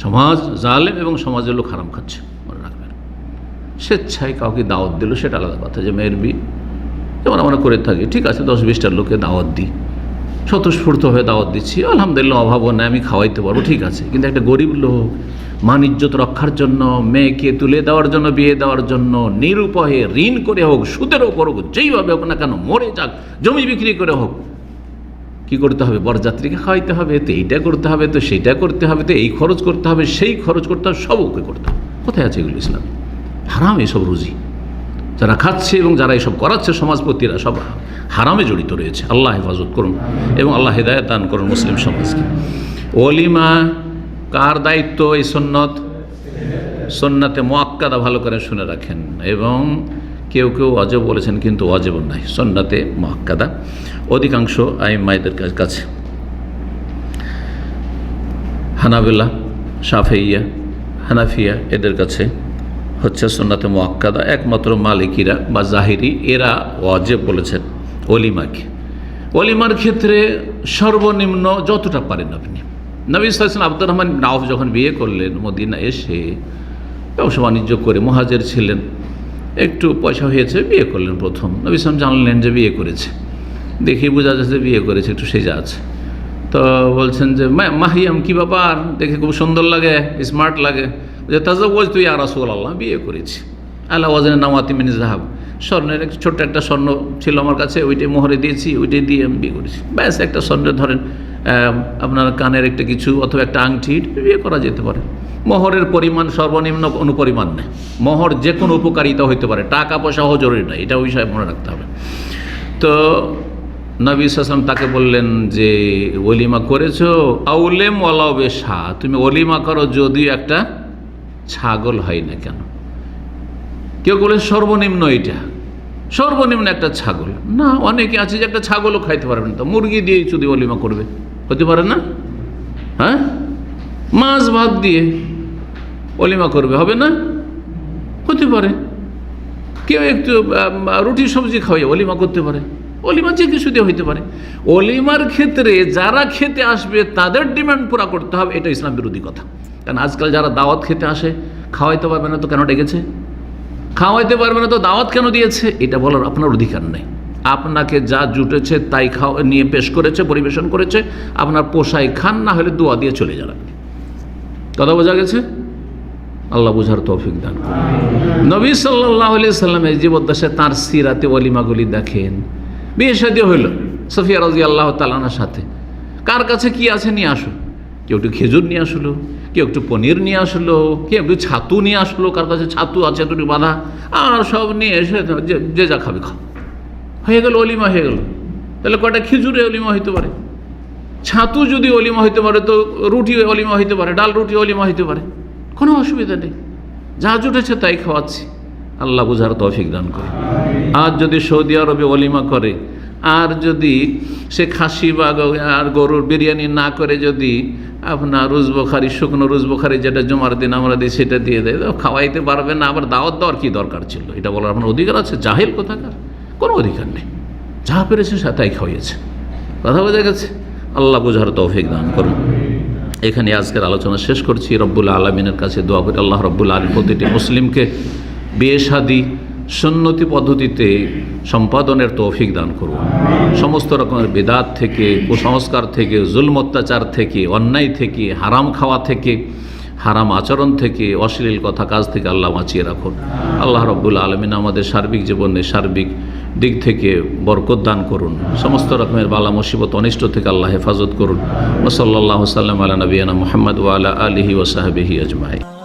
Speaker 1: সমাজ জালেম এবং সমাজের লোক হারাম খাচ্ছে, মনে রাখবেন। স্বেচ্ছায় কাউকে দাওয়াত দিল সেটা আলাদা কথা, যে মেয়ের বিয়ে যেমন আমরা করে থাকি, ঠিক আছে 10-20টার লোকে দাওয়াত দিই, স্বতঃস্ফূর্ত হয়ে দাওয়াত দিচ্ছি, আলহামদুলিল্লাহ, অভাবও নেই, আমি খাওয়াইতে পারবো, ঠিক আছে। কিন্তু একটা গরিব লোক মান ইজ্জত রক্ষার জন্য, মেয়েকে তুলে দেওয়ার জন্য, বিয়ে দেওয়ার জন্য নিরুপায়ে ঋণ করে হোক, সুদের ওপর হোক, যেইভাবে হোক না কেন, মরে যাক, জমি বিক্রি করে হোক, কি করতে হবে? বরযাত্রীকে খাওয়াইতে হবে, তো এইটা করতে হবে, তো সেইটা করতে হবে, তো এই খরচ করতে হবে, সেই খরচ করতে হবে, সব ওকে করতে হবে। কোথায় আছে এগুলো? ইসলাম হারাম এসব রুজি। যারা খাচ্ছে এবং যারা এসব করাচ্ছে সমাজপতিরা সব হারামে জড়িত রয়েছে। আল্লাহ হেফাজত করুন এবং আল্লাহ হেদায়েত দান করুন মুসলিম সমাজকে। ওলিমা কার দায়িত্ব? এই সুন্নত, সুন্নাতে মুআক্কাদা, ভালো করে শুনে রাখেন। এবং কেউ কেউ ওয়াজিব বলেছেন, কিন্তু ওয়াজিব নাই, সুন্নাতে মুআক্কাদা অধিকাংশ আইম্মাদের কাছে। হানাবিলা, শাফিঈয়া, হানাফিয়া এদের কাছে হচ্ছে সুন্নাতে মুআক্কাদা। একমাত্র মালিকিরা বা জাহিরি এরা ওয়াজিব বলেছেন ওলিমাকে। ওলিমার ক্ষেত্রে সর্বনিম্ন যতটা পারেন আপনি। নবী সাল্লাল্লাহু আলাইহি ওয়াসাল্লাম আব্দুর রহমান বিন আওফ যখন বিয়ে করলেন, মদিনা এসে ব্যবসা বাণিজ্য করে মুহাজির ছিলেন, একটু পয়সা হয়েছে, বিয়ে করলেন। প্রথম নবী সাল্লাল্লাহু আলাইহি ওয়াসাল্লাম জানলেন যে বিয়ে করেছে, দেখি বোঝা যাচ্ছে বিয়ে করেছে, একটু সেজা আছে। তো বলছেন যে মাহিয়াম, কি ব্যাপার, দেখে খুব সুন্দর লাগে, স্মার্ট লাগে, যে তাজাওয়াজ তুই ইয়া রাসূলুল্লাহ, বিয়ে করেছি। আলা ওয়াজনে নাওয়াতি মিন যাহাব, স্বর্ণের ছোট্ট একটা স্বর্ণ ছিল আমার কাছে, ওইটাই মোহরে দিয়েছি, ওইটাই দিয়ে আমি বিয়ে করেছি। ব্যাস, একটা স্বর্ণের ধরেন আপনার কানের একটা কিছু অথবা একটা আংটি, বিয়ে করা যেতে পারে। মোহরের পরিমাণ সর্বনিম্ন কোনো পরিমাণ নেই। মোহর যে কোনো উপকারিতা হইতে পারে, টাকা পয়সাও জরুরি নয়, এটা বিষয়ে মনে রাখতে হবে। তো নবী সাল্লাল্লাহু আলাইহি ওয়াসাল্লাম তাকে বললেন যে ওলিমা করেছো, আউলেম ওয়ালাউ বেশা, তুমি ওলিমা করো যদিও একটা ছাগল হয় না কেন। কেউ বলে সর্বনিম্ন এটা, সর্বনিম্ন একটা ছাগল না, অনেকে আছে যে একটা ছাগলও খাইতে পারবেন, তো মুরগি দিয়ে যদি ওলিমা করবে, হতে পারে না? হ্যাঁ, মাছ ভাত দিয়ে ওলিমা করবে, হবে না? হতে পারে। কেউ একটু রুটি সবজি খাওয়াই ওলিমা করতে পারে, ওলিমা যে কিছু দিয়ে হইতে পারে। ওলিমার ক্ষেত্রে যারা খেতে আসবে তাদের ডিমান্ড পুরা করতে হবে, এটা ইসলাম বিরোধী কথা। কারণ আজকাল যারা দাওয়াত খেতে আসে, খাওয়াইতে পারবে না তো কেন ডেকেছে? খাওয়াইতে পারবে না তো দাওয়াত কেন দিয়েছে? এটা বলার আপনার অধিকার নেই। আপনাকে যা জুটেছে তাই নিয়ে পেশ করেছে, পরিবেশন করেছে, আপনার পোষায় খান, না হলে দোয়া দিয়ে চলে যান। কথা বোঝা গেছে? আল্লাহ বুঝার তৌফিক দান করুন। নবী সাল্লাল্লাহু আলাইহি সাল্লামের জীবদ্দশায় তাঁর সিরাতে ওলিমাগুলি দেখেন। বিয়ে শাদী হইল সফিয়া রাদিয়াল্লাহু তাআলা আনহার সাথে, কার কাছে কি আছে নিয়ে আসো। কেউ একটু খেজুর নিয়ে আসলো, কেউ একটু পনির নিয়ে আসলো, কেউ একটু ছাতু নিয়ে আসলো, কার কাছে ছাতু আছে দুটি বাঁধা, আর সব নিয়ে এসে যে যা খাবে খাও, হয়ে গেল অলিমা, হয়ে গেল। তাহলে কয়টা খেজুরে অলিমা হইতে পারে, ছাতু যদি অলিমা হইতে পারে তো রুটি অলিমা হইতে পারে, ডাল রুটি অলিমা হইতে পারে, কোনো অসুবিধা নেই। যা জুটেছে তাই খাওয়াচ্ছি। আল্লাহ বুঝার তৌফিক দান করে। আর যদি সৌদি আরবে অলিমা করে, আর যদি সে খাসি বা আর গরুর বিরিয়ানি না করে যদি আপনার রুজবখারি, শুকনো রুজবখারি যেটা জুমার দিন আমরা দিই সেটা দিয়ে দেয়, খাওয়াইতে পারবে না, আবার দাওয়াত দেওয়ার কী দরকার ছিল? এটা বলার আপনার অধিকার আছে? জাহেল কোথাকার, কোনো অধিকার নেই। যা পেরেছে সে তাই খাওয়াইয়েছে। কথা বোঝা গেছে? আল্লাহ বুঝার তৌফিক দান করুন। এখানে আজকের আলোচনা শেষ করছি। রব্বুল আলমিনের কাছে দোয়া করি আল্লাহ রব্বুল আলমিন প্রতিটি মুসলিমকে বিয়ে শাদী সুন্নতি পদ্ধতিতে সম্পাদনের তৌফিক দান করুন। সমস্ত রকমের বিদাত থেকে, কুসংস্কার থেকে, জুলম অত্যাচার থেকে, অন্যায় থেকে, হারাম খাওয়া থেকে, হারাম আচরণ থেকে, অশ্লীল কথা কাজ থেকে আল্লাহ বাঁচিয়ে রাখুন। আল্লাহ রাব্বুল আলামিন আমাদের সার্বিক জীবনে সার্বিক দিক থেকে বরকত দান করুন। সমস্ত রকমের বালা মুসিবত অনিষ্ট থেকে আল্লাহ হেফাজত করুন। ওয়া সাল্লাল্লাহু সাল্লাম আলা নবিয়ানা মুহাম্মদ ওয়া আলা আলিহি ওয়া সাহবিহি আজমাইন।